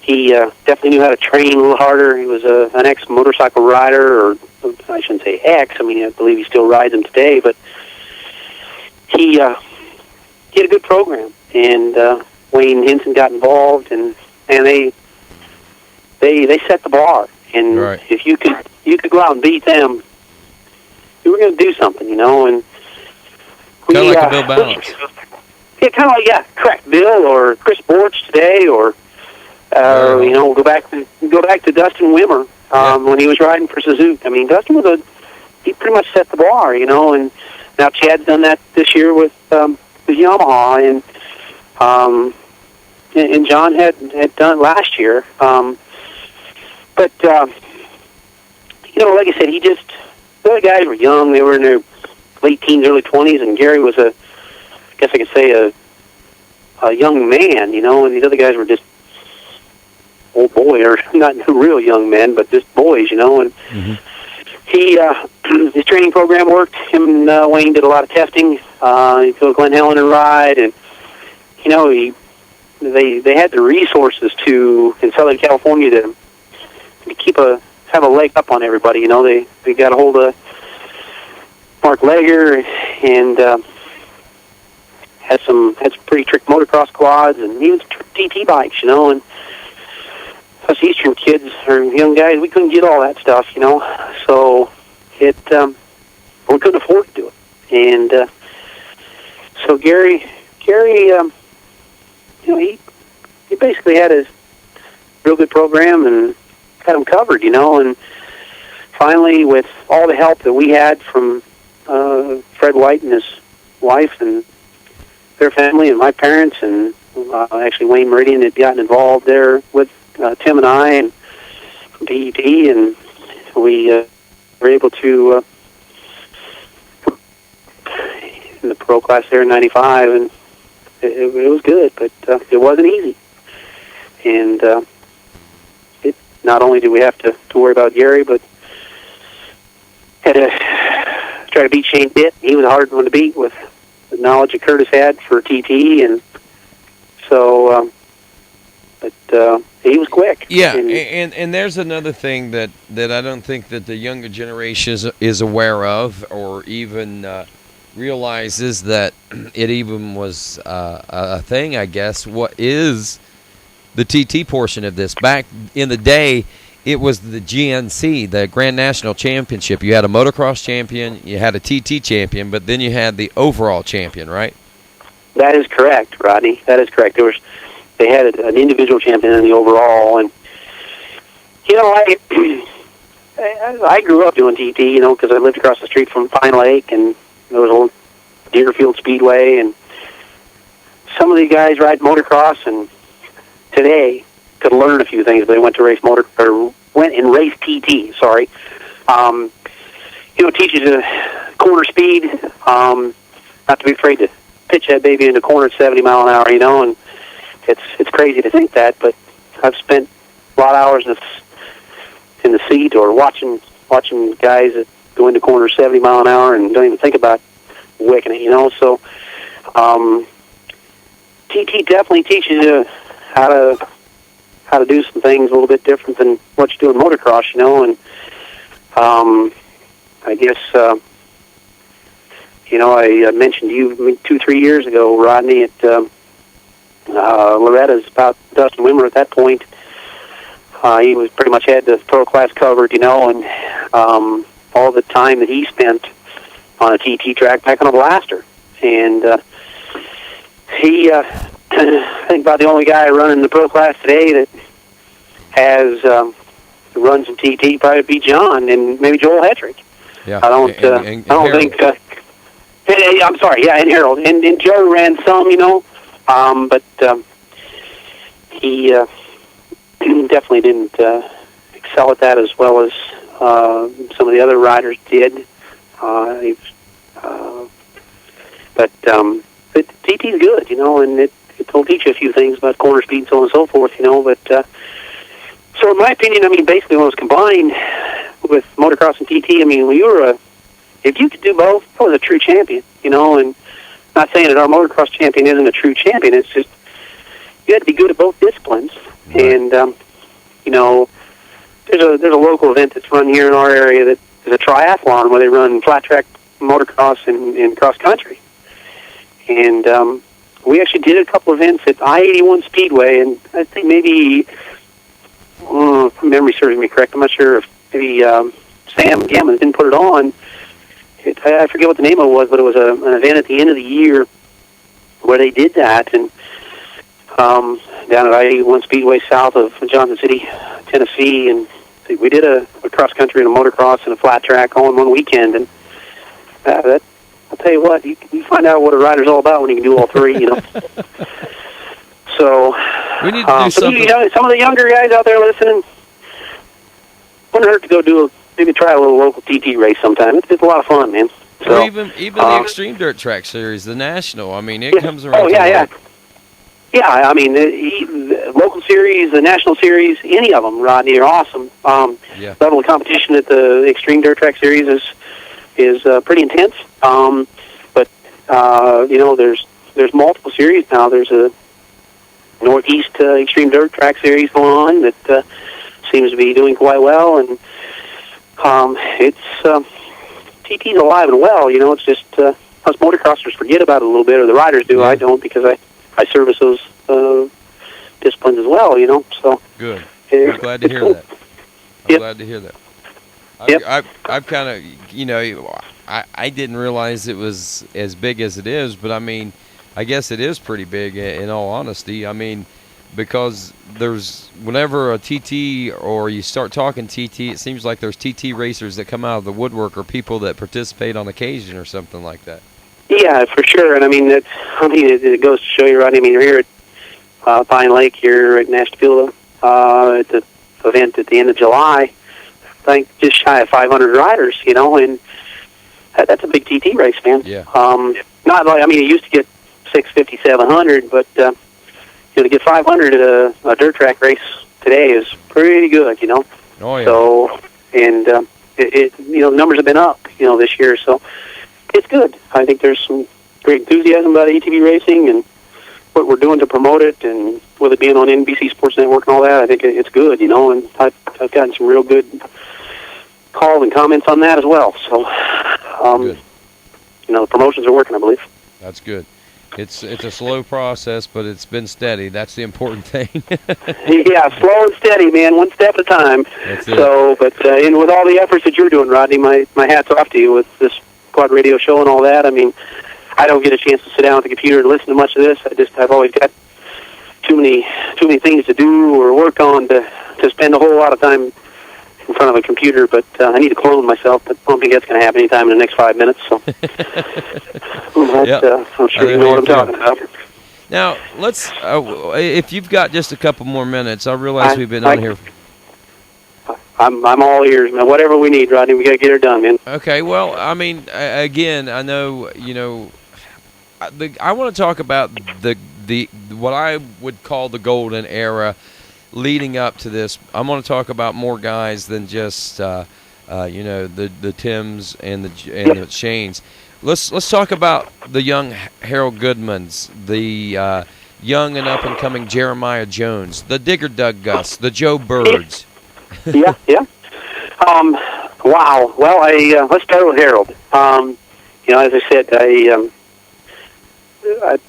He definitely knew how to train a little harder. He was an ex-motorcycle rider, or I shouldn't say ex. I mean, I believe he still rides them today, but he had a good program, and Wayne Hinson got involved, and they set the bar. And right. If you could go out and beat them, you were going to do something, And kind of like a Bill Balance. Yeah, kind of like correct, Bill or Chris Borch today, or go back to Dustin Wimmer. when he was riding for Suzuki. I mean, Dustin he pretty much set the bar, you know, and now Chad's done that this year with Yamaha, and John had done it last year. But you know, like I said, the other guys were young. They were in their late teens, early 20s, and Gary was I guess I could say a young man, you know, and these other guys were just old boy, or not real young men, but just boys, you know, and his training program worked. Him and Wayne did a lot of testing. He took Glen Helen and ride, and, you know, they had the resources in Southern California to have a leg up on everybody. You know, they got a hold of Mark Legger and had some pretty trick motocross quads and even TT bikes. You know, and us Eastern kids or young guys, we couldn't get all that stuff. You know, so we couldn't afford to do it. And so Gary, you know, he basically had a real good program and had them covered, you know, and finally, with all the help that we had from Fred White and his wife and their family and my parents, and actually Wayne Meridian had gotten involved there with Tim and I and from DET, and we were able to in the pro class there in '95, and it was good, but it wasn't easy. And not only did we have to worry about Gary, but had to try to beat Shane Bitt. He was a hard one to beat with the knowledge that Curtis had for TT, and so, but he was quick. Yeah, and there's another thing that I don't think that the younger generation is aware of, or even realizes that it even was a thing, I guess. What is the TT portion of this? Back in the day, it was the GNC, the Grand National Championship. You had a motocross champion, you had a TT champion, but then you had the overall champion, right? That is correct, Rodney. That is correct. They had an individual champion in the overall, and you know, I grew up doing TT, you know, because I lived across the street from Pine Lake, and there was old Deerfield Speedway, and some of these guys ride motocross, and today could learn a few things, but they went and raced TT. Sorry, you know, teaches you corner speed, not to be afraid to pitch that baby into corner at 70 mile an hour. You know, and it's crazy to think that, but I've spent a lot of hours in the seat or watching guys that go into corner 70 mile an hour and don't even think about wicking it. You know, so TT definitely teaches you how to do some things a little bit different than what you do in motocross, you know, and I guess, you know, I mentioned to you 2-3 years ago, Rodney, at Loretta's about Dustin Wimmer at that point. He was pretty much had the pro class covered, you know, and all the time that he spent on a TT track back on a blaster. And I think about the only guy running the pro class today that has runs in TT probably be John and maybe Joel Hetrick. Yeah, I don't think. I'm sorry. Yeah, and Harold and Joe ran some, you know, but he definitely didn't excel at that as well as some of the other riders did. But TT's good, you know, and it'll teach you a few things about corner speed, so on and so forth, you know. But so, in my opinion, I mean, basically, when it was combined with motocross and TT, I mean, if you could do both, that was a true champion, you know. And not saying that our motocross champion isn't a true champion. It's just you had to be good at both disciplines. Right. And you know, there's a local event that's run here in our area that is a triathlon where they run flat track motocross and cross country. And we actually did a couple events at I-81 Speedway, and I think maybe, if memory serves me correct, I'm not sure if maybe Sam Gammon didn't put it on. I forget what the name of it was, but it was an event at the end of the year where they did that, and down at I-81 Speedway south of Johnson City, Tennessee, and we did a cross country and a motocross and a flat track all in one weekend, and that I'll tell you what, you find out what a rider's all about when you can do all three, you know. So we need to do something. Some of the younger guys out there listening, wouldn't hurt to go maybe try a little local TT race sometime. It's a lot of fun, man. So, or even the Extreme Dirt Track Series, the National. I mean, it comes around. Oh, yeah. Yeah, I mean, the local series, the national series, any of them, Rodney, are awesome. Level of competition at the Extreme Dirt Track Series is pretty intense. But there's multiple series now. There's a Northeast Extreme Dirt Track Series going on that seems to be doing quite well, and TT's alive and well. You know, it's just us motocrossers forget about it a little bit, or the riders do. Yeah. I don't, because I service those disciplines as well, you know. So good. I'm glad to hear cool. that. I'm glad to hear that. I've kind of, you know, I didn't realize it was as big as it is, but I mean, I guess it is pretty big in all honesty. I mean, because whenever a TT or you start talking TT, it seems like there's TT racers that come out of the woodwork or people that participate on occasion or something like that. Yeah, for sure. And I mean, it goes to show you, Rodney. I mean, you're here at Pine Lake here at Nashville at the event at the end of July. I think just shy of 500 riders, you know, and that's a big TT race, man. Yeah. Not like, I mean, it used to get 650, 700, but to get 500 at a dirt track race today is pretty good, you know. Oh yeah. So, and the numbers have been up, you know, this year, so it's good. I think there's some great enthusiasm about ATV racing and what we're doing to promote it, and with it being on NBC Sports Network and all that, I think it's good, you know, and I've gotten some real good calls and comments on that as well. So, good. You know, the promotions are working, I believe. That's good. It's a slow process, but it's been steady. That's the important thing. Yeah, slow and steady, man, one step at a time. That's it. So, but and with all the efforts that you're doing, Rodney, my hat's off to you with this quad radio show and all that. I mean, I don't get a chance to sit down at the computer and listen to much of this. I've always got too many things to do or work on to spend a whole lot of time in front of a computer, but I need to clone myself, but I don't think that's going to happen anytime in the next 5 minutes. So, I'm sure you know what I'm talking about. Now, let's, if you've got just a couple more minutes, I realize we've been on here. I'm all ears, man. Whatever we need, Rodney, we got to get her done, man. Okay, well, I mean, again, I know, you know, I want to talk about the what I would call the golden era leading up to this. I'm going to talk about more guys than just the Tims and the Shanes. Let's talk about the young Harold Goodmans, the young and up and coming Jeremiah Jones, the Digger Doug Gus, the Joe Birds. Yeah. Wow. Well, let's start with Harold. You know, as I said, I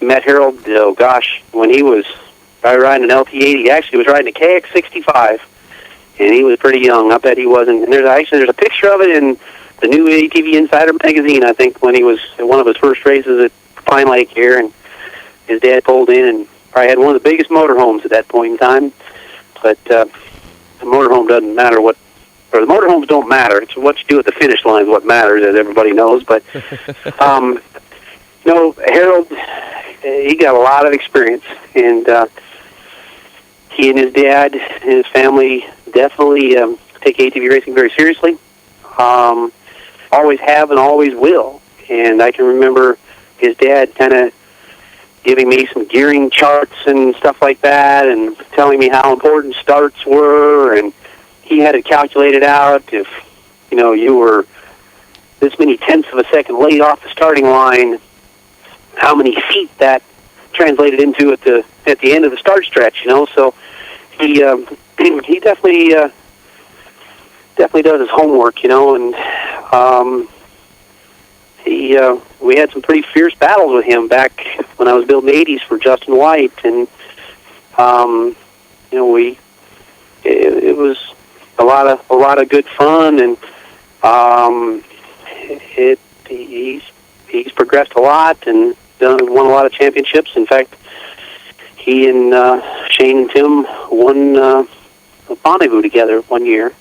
met Harold. Oh gosh, when he was riding an LT80. Actually, he was riding a KX65, and he was pretty young. I bet he wasn't. And there's a picture of it in the new ATV Insider magazine, I think, when he was at one of his first races at Pine Lake here, and his dad pulled in and probably had one of the biggest motorhomes at that point in time. But the motorhome doesn't matter the motorhomes don't matter. It's what you do at the finish line is what matters, as everybody knows. But, Harold, he got a lot of experience, and he and his dad and his family definitely take ATV racing very seriously. Always have and always will. And I can remember his dad kind of giving me some gearing charts and stuff like that, and telling me how important starts were, and he had it calculated out. If you were this many tenths of a second late off the starting line, how many feet that translated into at the end of the start stretch. So he definitely does his homework. And we had some pretty fierce battles with him back when I was building 80s for Justin White, and it was a lot of good fun, and he's progressed a lot and won a lot of championships. In fact, he and Shane and Tim won a Bonneville together one year.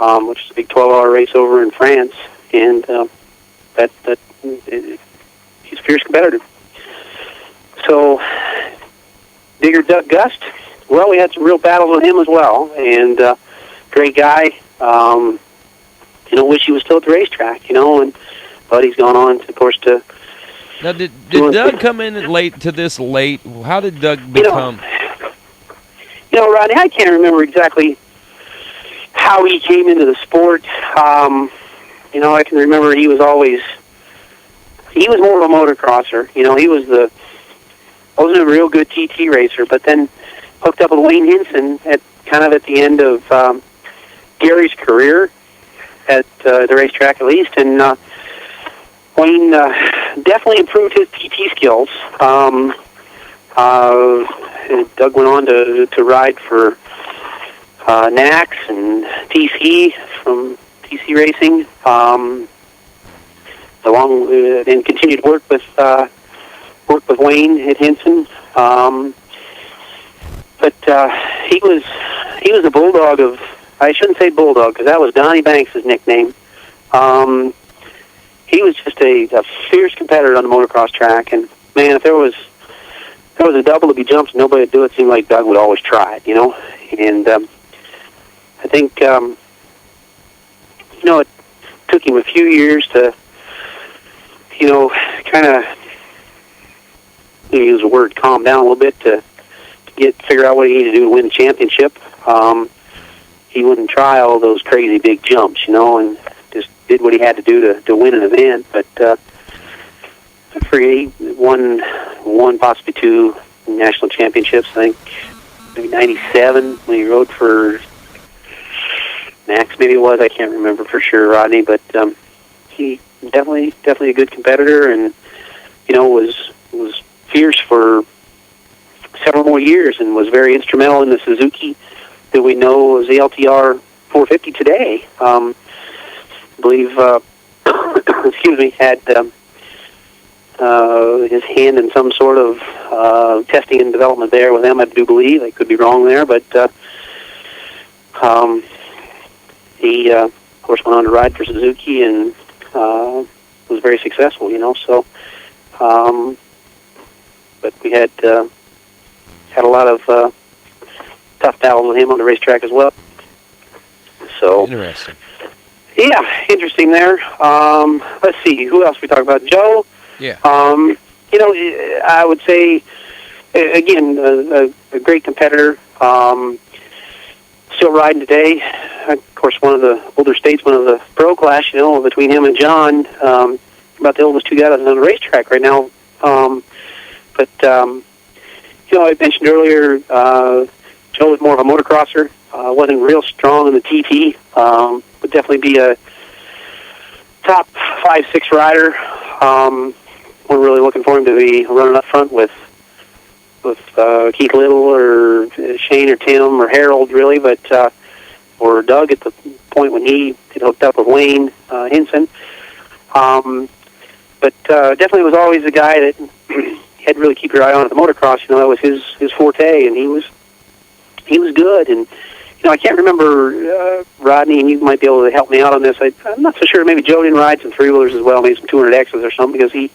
which is a big 12-hour race over in France, and he's a fierce competitor. So, Digger Doug Gust, well, we had some real battles with him as well, and great guy. Wish he was still at the racetrack, but he's gone on, of course, to... Now, did Doug come in late? How did Doug become... Rodney, I can't remember exactly how he came into the sport. I can remember he was more of a motocrosser. Wasn't a real good TT racer, but then hooked up with Wayne Hinson at the end of Gary's career at the racetrack, at least, and Wayne definitely improved his TT skills. Doug went on to ride for NAX and TC from TC Racing, and continued to work with Wayne at Hinson. But he was a bulldog of, I shouldn't say bulldog because that was Donnie Banks' nickname. He was just a fierce competitor on the motocross track, and man, if there was a double to be jumped and nobody would do it, it seemed like Doug would always try it, And I think, it took him a few years to, kind of, use the word calm down a little bit to figure out what he needed to do to win the championship. He wouldn't try all those crazy big jumps, and just did what he had to do to win an event. But I forget, he won possibly 2 national championships. I think maybe '97 when he rode for Max. Maybe it was. I can't remember for sure, Rodney. But he definitely a good competitor, and was fierce for several more years, and was very instrumental in the Suzuki that we know as the LTR 450 today. I believe, excuse me, had his hand in some sort of testing and development there with them, I do believe. I could be wrong there, but he, of course, went on to ride for Suzuki and was very successful, so... but we had a lot of tough battles with him on the racetrack as well. So interesting. Yeah, interesting there. Let's see, who else we talk about? Joe. Yeah. I would say again a great competitor. Still riding today. Of course, one of the older statesmen of the pro class. Between him and John, about the oldest 2 guys on the racetrack right now. But I mentioned earlier, Joe was more of a motocrosser. Wasn't real strong in the TT. Would definitely be a top 5-6 rider. We're really looking for him to be running up front with Keith Little or Shane or Tim or Harold, really, but or Doug at the point when he had hooked up with Wayne Hinson. But definitely was always a guy that you had to really keep your eye on at the motocross. That was his forte, and he was good. And I can't remember, Rodney, and you might be able to help me out on this. I'm not so sure. Maybe Joe didn't ride some 3-wheelers as well, maybe some 200Xs or something, because he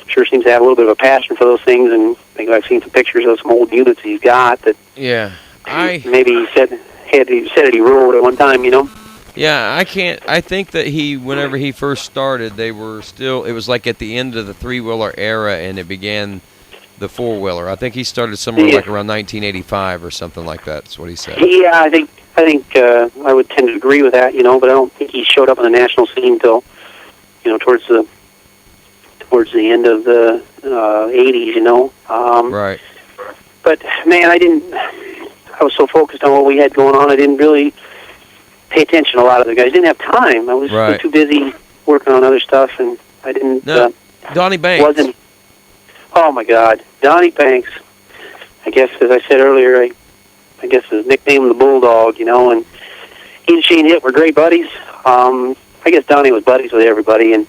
sure seems to have a little bit of a passion for those things. And I think I've seen some pictures of some old units he's got that. Yeah, maybe he said he rode at one time. Yeah, I think that whenever he first started, it was like at the end of the 3-wheeler era, and it began the 4-wheeler. I think he started somewhere like around 1985 or something like that. That's what he said. Yeah, I think I would tend to agree with that, but I don't think he showed up on the national scene until, towards the end of the 80s, Right. But man, I was so focused on what we had going on, I didn't really pay attention to a lot of the guys. I didn't have time. I was too busy working on other stuff, and I didn't... Donnie Banks. Oh, my God. Donnie Banks, I guess, as I said earlier, I guess his nickname the Bulldog, and he and Shane Hitt were great buddies. I guess Donnie was buddies with everybody, and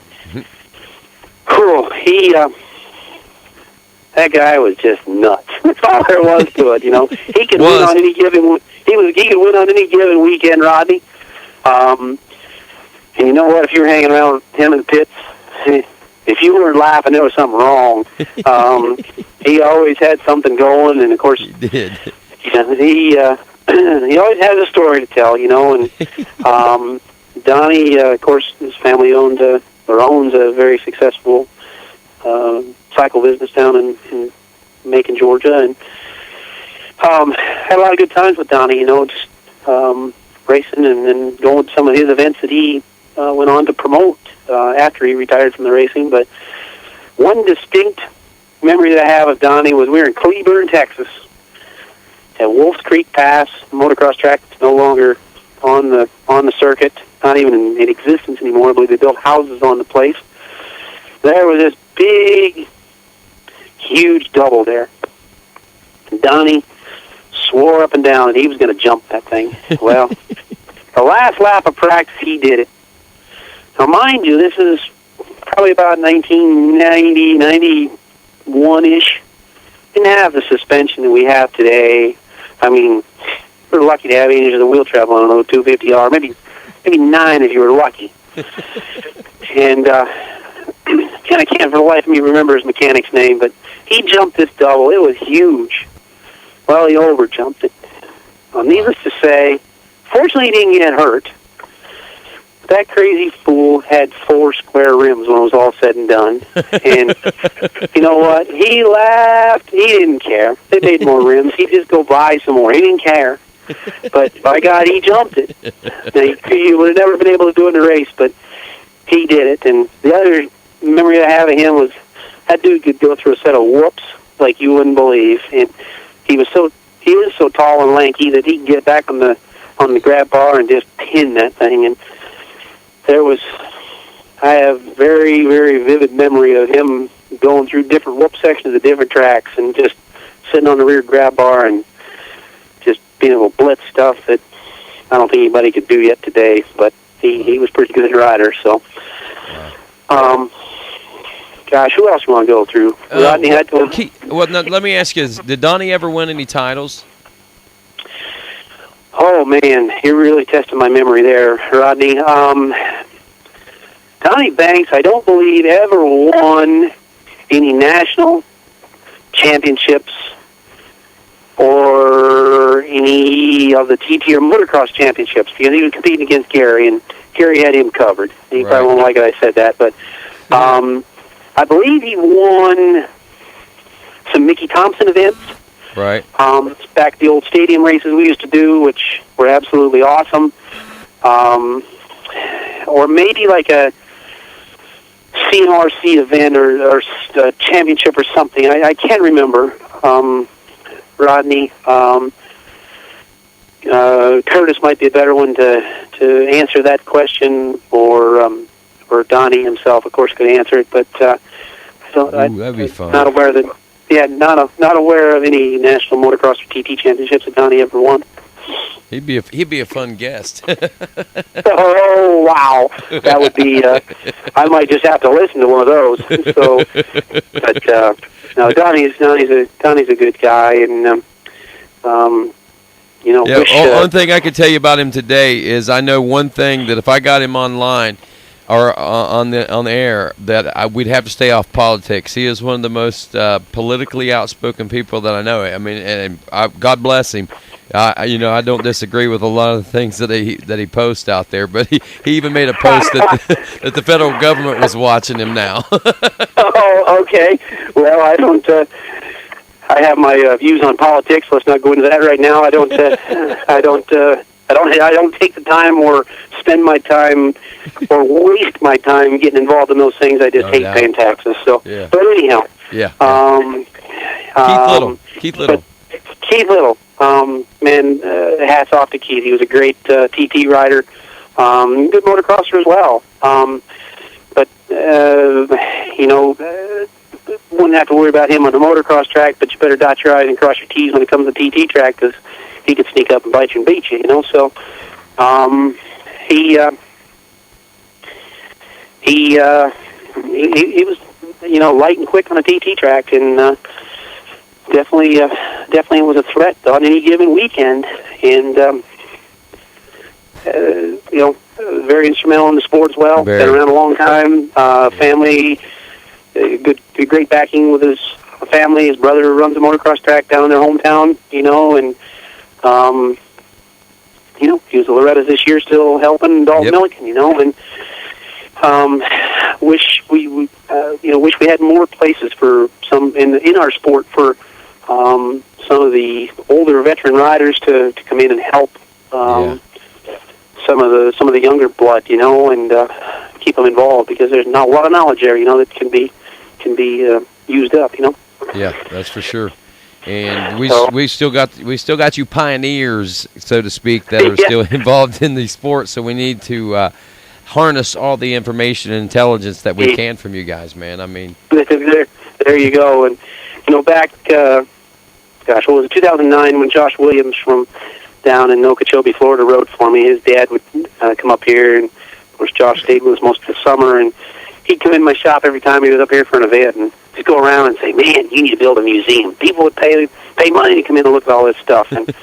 that guy was just nuts. That's all there was to it, He could win on any given... He could win on any given weekend, Rodney. And you know what? If you were hanging around with him in the pits, if you were laughing, there was something wrong. He always had something going, and of course, He did. he always has a story to tell, And Donnie, of course, his family owns a very successful cycle business down in Macon, Georgia, and had a lot of good times with Donnie. Just racing and going to some of his events that he went on to promote after he retired from the racing. But one distinct memory that I have of Donnie was we were in Cleburne, Texas, at Wolf's Creek Pass, the motocross track that's no longer on the circuit, not even in existence anymore. I believe they built houses on the place. There was this big, huge double there. Donnie swore up and down that he was going to jump that thing. Well, the last lap of practice, he did it. Now, mind you, this is probably about 1990, 91-ish. Didn't have the suspension that we have today. I mean, we were lucky to have 8 inches of wheel travel on a 250R, maybe 9 if you were lucky. And I can't for the life of me remember his mechanic's name, but he jumped this double. It was huge. Well, he overjumped it. Needless to say, fortunately he didn't get hurt. That crazy fool had 4 square rims when it was all said and done. And you know what? He laughed. He didn't care. They made more rims. He'd just go buy some more. He didn't care. But by God, he jumped it. Now, he would have never been able to do it in a race, but he did it. And the other memory I have of him was that dude could go through a set of whoops like you wouldn't believe. And he is so tall and lanky that he could get back on the grab bar and just pin that thing. And I have very, very vivid memory of him going through different whoop sections of different tracks and just sitting on the rear grab bar and just being able to blitz stuff that I don't think anybody could do yet today. But he was a pretty good rider. So, gosh, who else you want to go through? Rodney had to. Well, now, let me ask you: did Donnie ever win any titles? Oh man, you're really testing my memory there, Rodney. Donnie Banks, I don't believe ever won any national championships or any of the TT or motocross championships because he was competing against Gary, and Gary had him covered. He probably won't like it I said that, but I believe he won some Mickey Thompson events. Right. Back the old stadium races we used to do, which were absolutely awesome. Or maybe like a CNRC event or a championship or something. I can't remember. Rodney. Curtis might be a better one to answer that question, or Donnie himself, of course, could answer it. But that'd be fun. Not aware that. Yeah, not aware of any national motocross or TT championships that Donnie ever won. He'd be a fun guest. Oh wow, that would be. I might just have to listen to one of those. So, but no, Donnie's a good guy, and one thing I could tell you about him today is I know one thing, that if I got him online or on the air, that we'd have to stay off politics. He is one of the most politically outspoken people that I know. I mean, and God bless him. I don't disagree with a lot of the things that he posts out there, but he even made a post that the federal government was watching him now. Oh, okay. Well, I don't. I have my views on politics. Let's not go into that right now. I don't take the time or spend my time or waste my time getting involved in those things. I just hate paying taxes. So, yeah. But anyhow, Keith Little. Keith Little, man, hats off to Keith. He was a great TT rider, good motocrosser as well. But wouldn't have to worry about him on the motocross track. But you better dot your I's and cross your T's when it comes to the TT track, because he could sneak up and bite you and beat you. So he was light and quick on a TT track, and definitely was a threat on any given weekend. And very instrumental in the sport as well. Very. Been around a long time. Family, great backing with his family. His brother runs a motocross track down in their hometown, and he was at Loretta's this year, still helping Dalton Milliken, and wish we had more places for some in our sport for some of the older veteran riders to come in and help some of the younger blood, and keep them involved, because there's not a lot of knowledge there, that can be used up, Yeah, that's for sure. And we still got you pioneers, so to speak, that are still involved in the sport. So we need to harness all the information and intelligence that we can from you guys, man. I mean, there you go. And back, what was it, 2009, when Josh Williams from down in Okeechobee, Florida, rode for me. His dad would come up here, and of course Josh stayed with us most of the summer, and he'd come in my shop every time he was up here for an event, and just go around and say, "Man, you need to build a museum." People would pay money to come in and look at all this stuff. And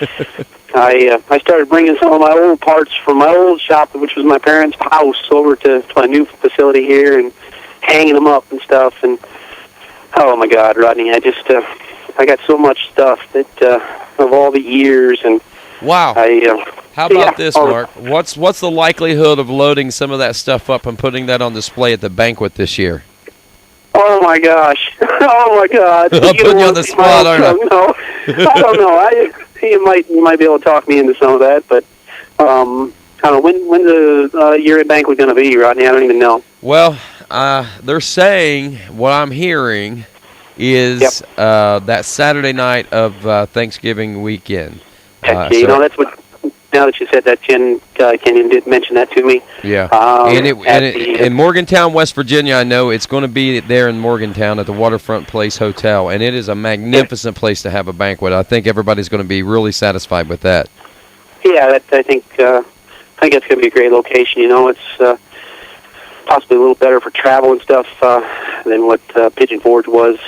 I started bringing some of my old parts from my old shop, which was my parents' house, over to my new facility here, and hanging them up and stuff. And oh my God, Rodney, I got so much stuff that of all the years. And wow. How about this, Mark? What's the likelihood of loading some of that stuff up and putting that on display at the banquet this year? Oh my gosh! Oh my God! I'm putting you on the spot, aren't I? No, I don't know. You might be able to talk me into some of that, but I don't know when the year-end banquet going to be, Rodney. I don't even know. Well, they're saying, what I'm hearing is that Saturday night of Thanksgiving weekend. That's what. Now that you said that, Kenyon did mention that to me. Yeah, in Morgantown, West Virginia, I know it's going to be there in Morgantown at the Waterfront Place Hotel, and it is a magnificent place to have a banquet. I think everybody's going to be really satisfied with that. Yeah, I think it's going to be a great location. It's possibly a little better for travel and stuff than what Pigeon Forge was,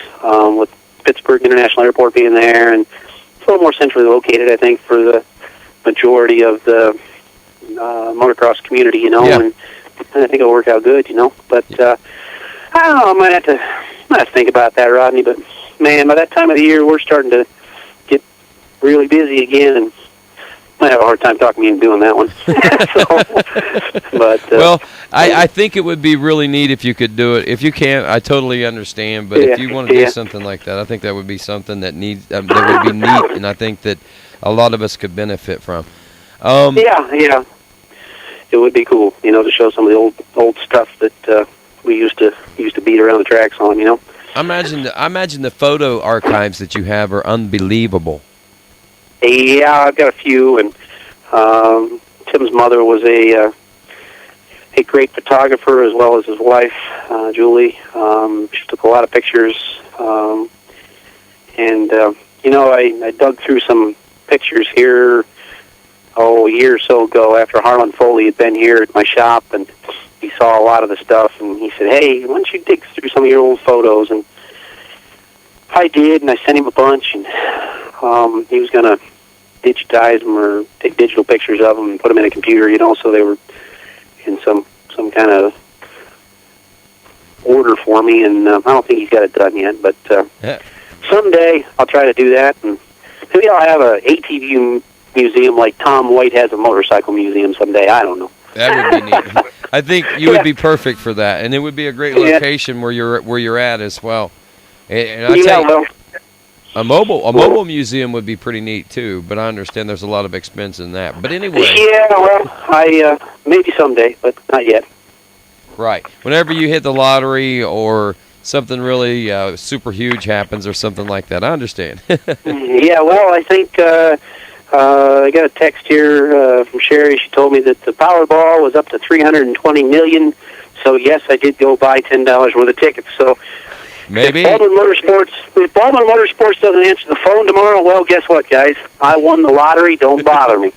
with Pittsburgh International Airport being there, and it's a little more centrally located, I think, for the majority of the motocross community, and I think it'll work out good, But I don't know. I might have to think about that, Rodney. But man, by that time of the year, we're starting to get really busy again, and I might have a hard time talking me into doing that one. Well, I think it would be really neat if you could do it. If you can't, I totally understand. But if you want to do something like that, I think that would be something that that would be neat, and I think that a lot of us could benefit from. It would be cool, to show some of the old stuff that we used to beat around the tracks on, I imagine the photo archives that you have are unbelievable. Yeah, I've got a few, and Tim's mother was a great photographer, as well as his wife, Julie. She took a lot of pictures, and I dug through some pictures here a year or so ago, after Harlan Foley had been here at my shop, and he saw a lot of the stuff, and he said, "Hey, why don't you dig through some of your old photos?" And I did, and I sent him a bunch, and he was going to digitize them or take digital pictures of them and put them in a computer, so they were in some kind of order for me, and I don't think he's got it done yet, but someday I'll try to do that, and maybe I'll have a ATV museum like Tom White has a motorcycle museum someday. I don't know. That would be neat. I think you would be perfect for that, and it would be a great location where you're at as well. And I tell you, a mobile museum would be pretty neat too. But I understand there's a lot of expense in that. But anyway. Yeah, well, I maybe someday, but not yet. Right. Whenever you hit the lottery or something really super huge happens or something like that, I understand. Yeah, well, I think I got a text here from Sherry. She told me that the Powerball was up to $320 million. So yes, I did go buy $10 worth of tickets. So maybe if Baldwin Motorsports doesn't answer the phone tomorrow, well, guess what, guys? I won the lottery. Don't bother me.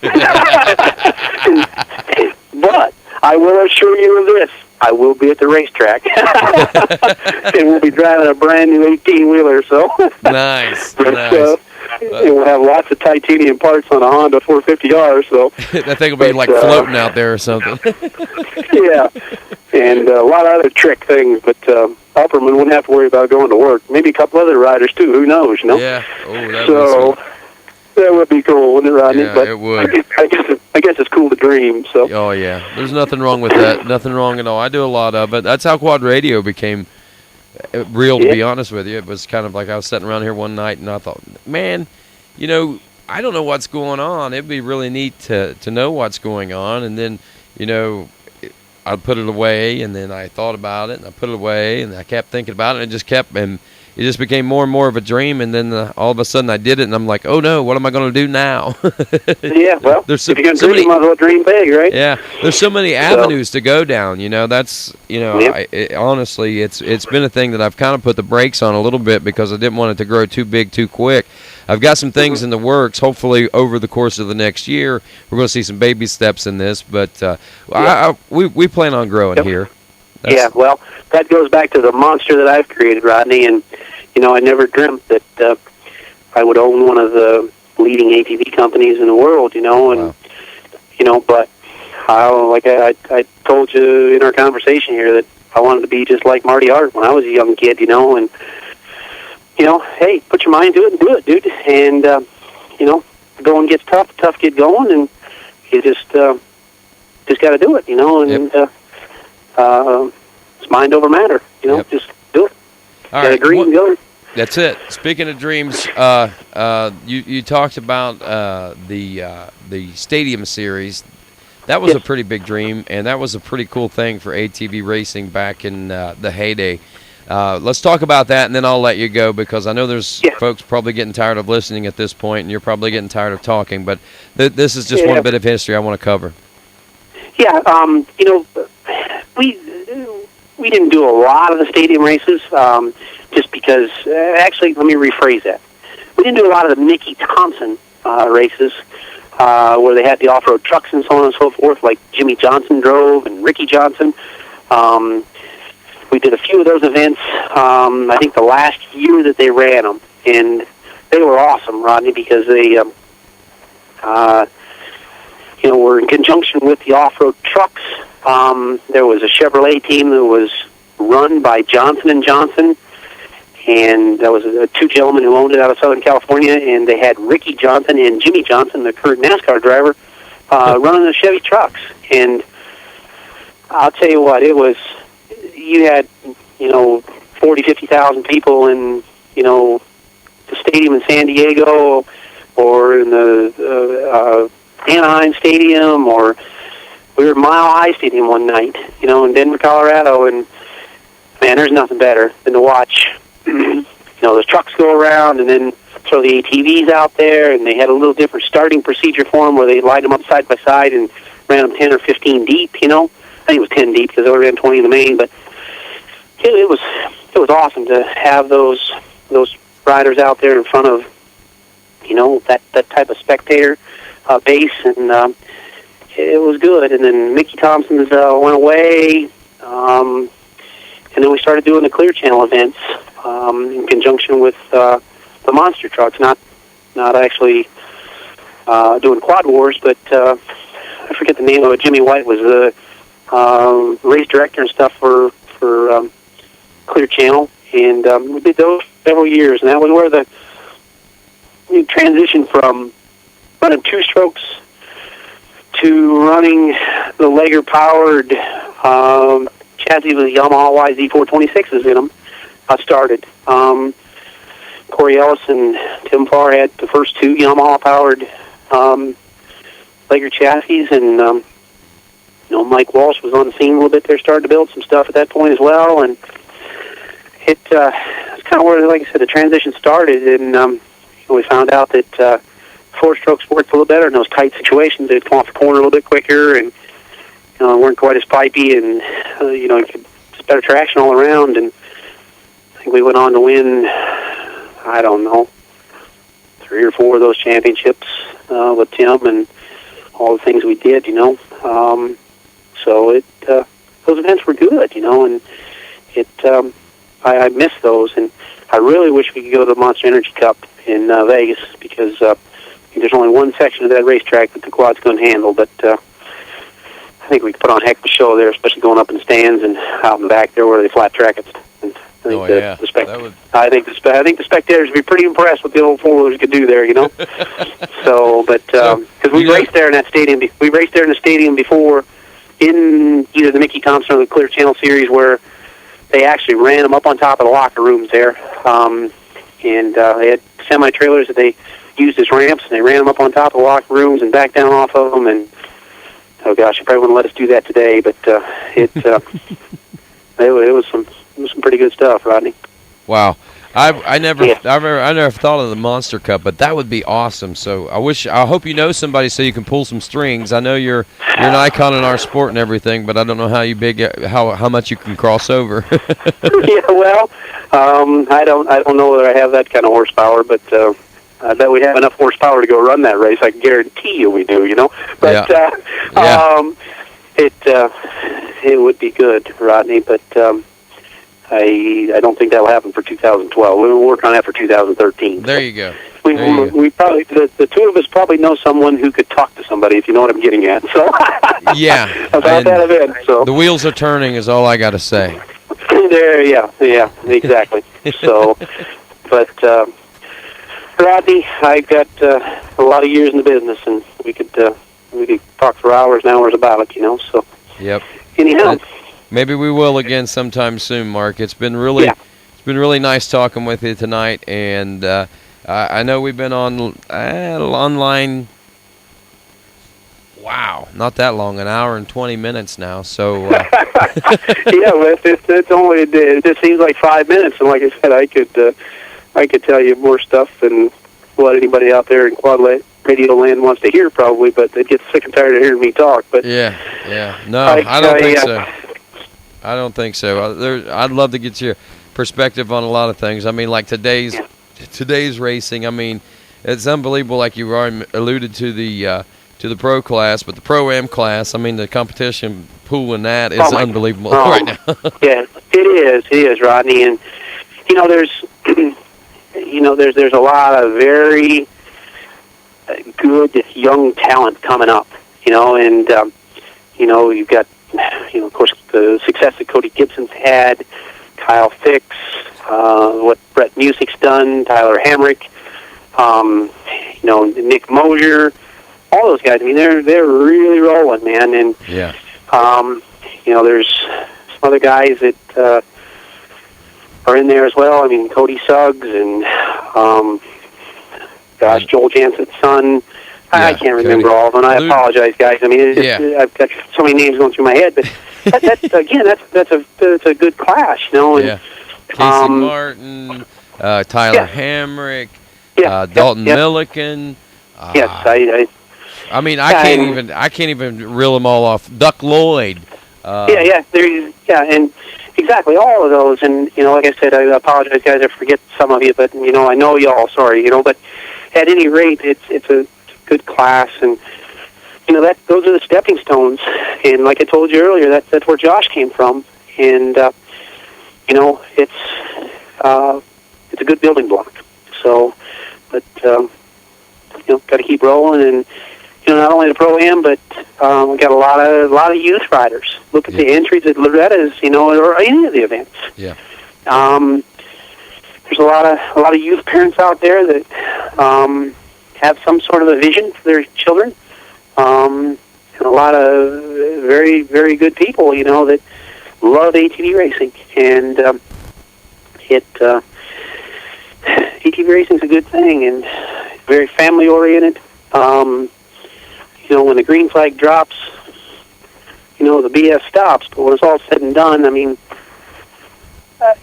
But I will assure you of this. I will be at the racetrack. And we'll be driving a brand new 18-wheeler. So nice. And we'll have lots of titanium parts on a Honda 450R. So that thing will be like floating out there or something. Yeah, and a lot of other trick things, but Upperman wouldn't have to worry about going to work. Maybe a couple other riders too. Who knows? You know. Yeah. Oh, that so that would be cool, wouldn't it, Rodney? Yeah, but it would. I guess it's cool to dream. So. Oh yeah, there's nothing wrong with that. Nothing wrong at all. I do a lot of it. That's how quad radio became real. To be honest with you, it was kind of like I was sitting around here one night and I thought, man, you know, I don't know what's going on. It'd be really neat to know what's going on, and then, you know, I'd put it away, and then I thought about it, and I put it away, and I kept thinking about it, and it just became more and more of a dream, and then all of a sudden I did it, and I'm like, oh no, what am I going to do now? Yeah, well, there's if you're going to dream, you might as well dream big, right? Yeah, there's so many avenues to go down, you know, that's, you know, honestly, it's been a thing that I've kind of put the brakes on a little bit because I didn't want it to grow too big too quick. I've got some things in the works. Hopefully, over the course of the next year, we're going to see some baby steps in this. But we plan on growing here. Yeah, well, that goes back to the monster that I've created, Rodney. And, you know, I never dreamt that I would own one of the leading ATV companies in the world, you know. And, you know, but like I told you in our conversation here that I wanted to be just like Marty Hart when I was a young kid, you know, and you know, hey, put your mind to it and do it, dude. And, you know, the going gets tough get going, and you just got to do it, you know, and it's mind over matter, you know, just do it. All got right. to dream and go. That's it. Speaking of dreams, you talked about the Stadium Series. That was a pretty big dream, and that was a pretty cool thing for ATV racing back in the heyday. Let's talk about that, and then I'll let you go because I know there's folks probably getting tired of listening at this point, and you're probably getting tired of talking. But this is just one bit of history I want to cover. Yeah, you know, we didn't do a lot of the stadium races just because. Actually, let me rephrase that. We didn't do a lot of the Mickey Thompson races where they had the off-road trucks and so on and so forth, like Jimmy Johnson drove and Ricky Johnson. We did a few of those events, I think the last year that they ran them, and they were awesome, Rodney, because they, you know, were in conjunction with the off-road trucks. There was a Chevrolet team that was run by Johnson & Johnson, and that was two gentlemen who owned it out of Southern California, and they had Ricky Johnson and Jimmy Johnson, the current NASCAR driver, running the Chevy trucks. And I'll tell you what, it was... You had, you know, 40, 50,000 people in, you know, the stadium in San Diego or in the Anaheim Stadium, or we were at Mile High Stadium one night, you know, in Denver, Colorado, and, man, there's nothing better than to watch, you know, those trucks go around and then throw the ATVs out there, and they had a little different starting procedure for them where they lined them up side by side and ran them 10 or 15 deep, you know. I think it was 10 deep because they only ran 20 in the main, but it was awesome to have those riders out there in front of, you know, that type of spectator base, and it was good. And then Mickey Thompson's went away, and then we started doing the Clear Channel events in conjunction with the monster trucks. Not actually doing Quad Wars, but I forget the name of it. Jimmy White was the race director and stuff for Clear Channel, and we did those several years, and that was where the transition from running two-strokes to running the Lager-powered chassis with Yamaha YZ426s in them started. Corey Ellis and Tim Farr had the first two Yamaha-powered Lager chassis, and you know, Mike Walsh was on the scene a little bit there, started to build some stuff at that point as well, and it's kind of where, like I said, the transition started, and we found out that four-strokes worked a little better in those tight situations. They'd come off the corner a little bit quicker, and you know, weren't quite as pipey, and you know, just better traction all around, and I think we went on to win, I don't know, 3 or 4 of those championships with Tim and all the things we did, you know. So those events were good, you know, and I miss those, and I really wish we could go to the Monster Energy Cup in Vegas because because there's only one section of that racetrack that the quad's going to handle. But I think we could put on a heck of a show there, especially going up in the stands and out in the back there where they flat track it. And I think I think the spectators would be pretty impressed with the old four-wheelers could do there, So, but because we raced there in that stadium, we raced there in the stadium before, in either the Mickey Thompson or the Clear Channel Series, where they actually ran them up on top of the locker rooms there, and they had semi-trailers that they used as ramps, and they ran them up on top of the locker rooms and back down off of them. And oh gosh, you probably wouldn't let us do that today, but it was some pretty good stuff, Rodney. Wow. I never thought of the Monster Cup, but that would be awesome. So I hope you know somebody so you can pull some strings. I know you're an icon in our sport and everything, but I don't know how much you can cross over. Yeah, well, I don't know whether I have that kind of horsepower, but I bet we have enough horsepower to go run that race. I can guarantee you we do. But it would be good, Rodney, but. I don't think that will happen for 2012. We'll work on that for 2013. There you go. We probably the two of us probably know someone who could talk to somebody, if you know what I'm getting at. So yeah, about that event. So the wheels are turning is all I got to say. There, yeah, exactly. So, but Rodney, I've got a lot of years in the business, and we could talk for hours and hours about it. So yep. Anyhow. Maybe we will again sometime soon, Mark. It's been really nice talking with you tonight, and I know we've been online. Wow, not that long, an hour and 20 minutes now. So yeah, well, it just seems like 5 minutes, and like I said, I could tell you more stuff than what anybody out there in quad radio land wants to hear, probably, but they get sick and tired of hearing me talk. But yeah, no, I don't think so. I don't think so. I'd love to get your perspective on a lot of things. I mean, like today's racing. I mean, it's unbelievable. Like you already alluded to the pro class, but the pro-am class. I mean, the competition pool in that is unbelievable right now. Yeah, it is, Rodney. And there's a lot of very good young talent coming up. And you've got. Of course, the success that Cody Gibson's had, Kyle Fix, what Brett Music's done, Tyler Hamrick, Nick Mosier, all those guys. I mean, they're really rolling, man. And there's some other guys that are in there as well. I mean, Cody Suggs and Joel Jansen's son. I can't remember all of them. I apologize, guys. I mean, I've got so many names going through my head, but that's a good class, And, Casey Martin, Tyler Hamrick, Dalton Milliken. Yes, I mean, I can't even reel them all off. Duck Lloyd. And exactly all of those. And like I said, I apologize, guys. I forget some of you, but I know y'all. Sorry, But at any rate, it's a good class, and those are the stepping stones. And like I told you earlier, that's where Josh came from, and it's a good building block. So, but got to keep rolling, and not only the pro-am, but we got a lot of youth riders. Look at the entries at Loretta's, or any of the events. Yeah. There's a lot of youth parents out there that have some sort of a vision for their children, and a lot of very, very good people, that love ATV racing, and ATV racing is a good thing, and very family oriented. When the green flag drops, the BS stops. But when it's all said and done, I mean,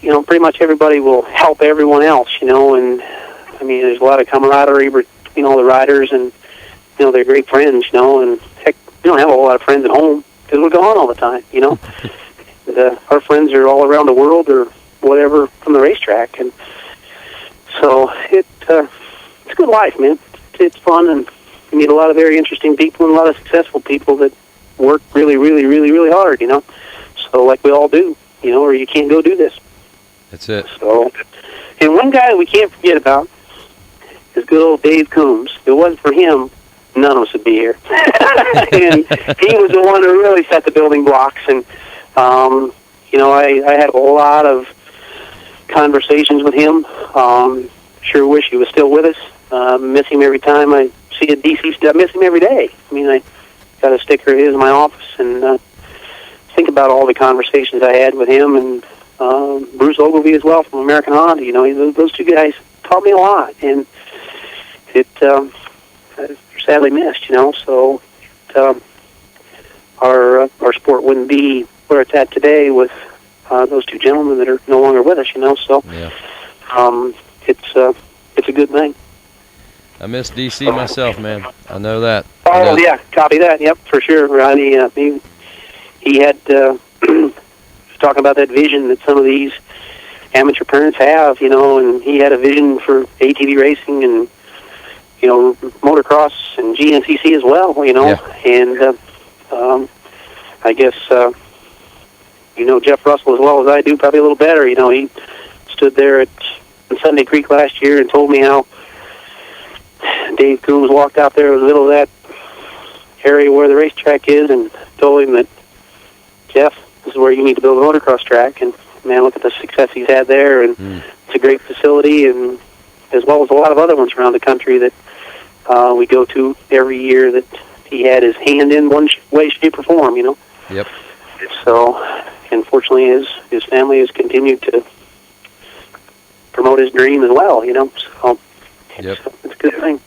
pretty much everybody will help everyone else, and I mean, there's a lot of camaraderie, the riders, and they're great friends, and heck, we don't have a whole lot of friends at home because we're gone all the time, our friends are all around the world or whatever from the racetrack, and so it's a good life, man. It's fun, and you meet a lot of very interesting people and a lot of successful people that work really, really, really, really hard, So like we all do, or you can't go do this. That's it. So, and one guy that we can't forget about is good old Dave Coombs. If it wasn't for him, none of us would be here. And he was the one who really set the building blocks. And, I had a lot of conversations with him. Sure wish he was still with us. Miss him every time I see a DC. I miss him every day. I mean, I got a sticker of his in my office, and think about all the conversations I had with him and Bruce Ogilvy as well from American Honda. Those two guys taught me a lot, and they're sadly missed. So our sport wouldn't be where it's at today with those two gentlemen that are no longer with us. So yeah. It's a good thing. I miss DC myself, man. I know that. Oh, yeah, copy that. Yep, for sure, Rodney. He had talking about that vision that some of these amateur parents have, and he had a vision for ATV racing and, motocross and GNCC as well, Yeah. And I guess, Jeff Russell as well as I do, probably a little better. He stood there in Sunday Creek last year and told me how Dave Coombs walked out there in the middle of that area where the racetrack is and told him that, Jeff, this is where you need to build a motocross track. And, man, look at the success he's had there. And it's a great facility, and as well as a lot of other ones around the country that we go to every year that he had his hand in one way, shape, or form, Yep. So, unfortunately, his family has continued to promote his dream as well, So Yep. it's a good thing.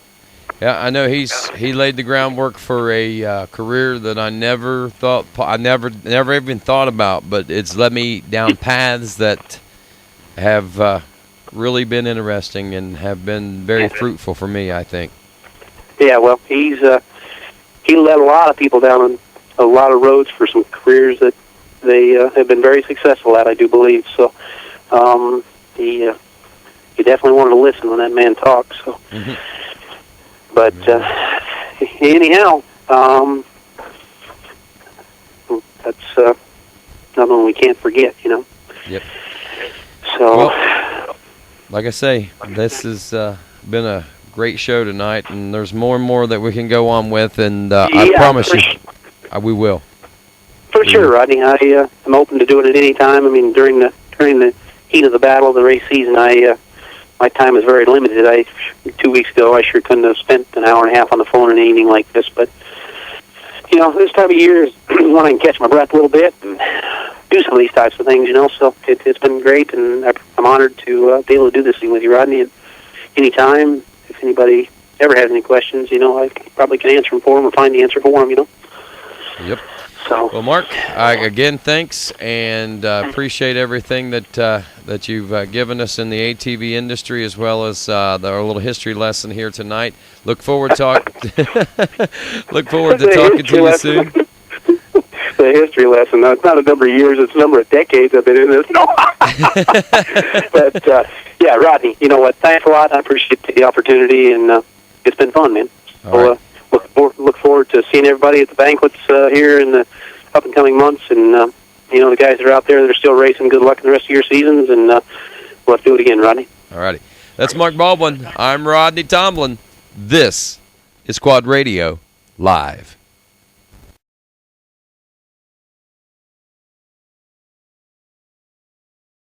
Yeah, I know he laid the groundwork for a career that I never thought I never even thought about, but it's led me down paths that have really been interesting and have been very fruitful for me, I think. Yeah, well, he led a lot of people down on a lot of roads for some careers that they have been very successful at, I do believe. So he definitely wanted to listen when that man talks. So. Mm-hmm. But anyhow, that's nothing we can't forget, Yep. So, well, like I say, this has been a great show tonight, and there's more and more that we can go on with, and I promise you, we will. For sure, Rodney. I'm open to doing it any time. I mean, during the heat of the battle of the race season, my time is very limited. 2 weeks ago, I sure couldn't have spent an hour and a half on the phone in an evening like this. But, this time of year is when I can catch my breath a little bit and do some of these types of things, So it's been great, and I'm honored to be able to do this thing with you, Rodney. And anytime, if anybody ever has any questions, I probably can answer them for them or find the answer for them, Yep. So. Well, Mark, again, thanks, and appreciate everything that you've given us in the ATV industry, as well as our little history lesson here tonight. Look forward to talking to you soon. The history lesson. No, it's not a number of years; it's a number of decades I've been in this. No. But yeah, Rodney, you know what? Thanks a lot. I appreciate the opportunity, and it's been fun, man. All right. Look forward to seeing everybody at the banquets here in the up and coming months, and the guys that are out there that are still racing. Good luck in the rest of your seasons, and we'll have to do it again, Rodney. All righty. That's Mark Baldwin. I'm Rodney Tomlin. This is Quad Radio Live.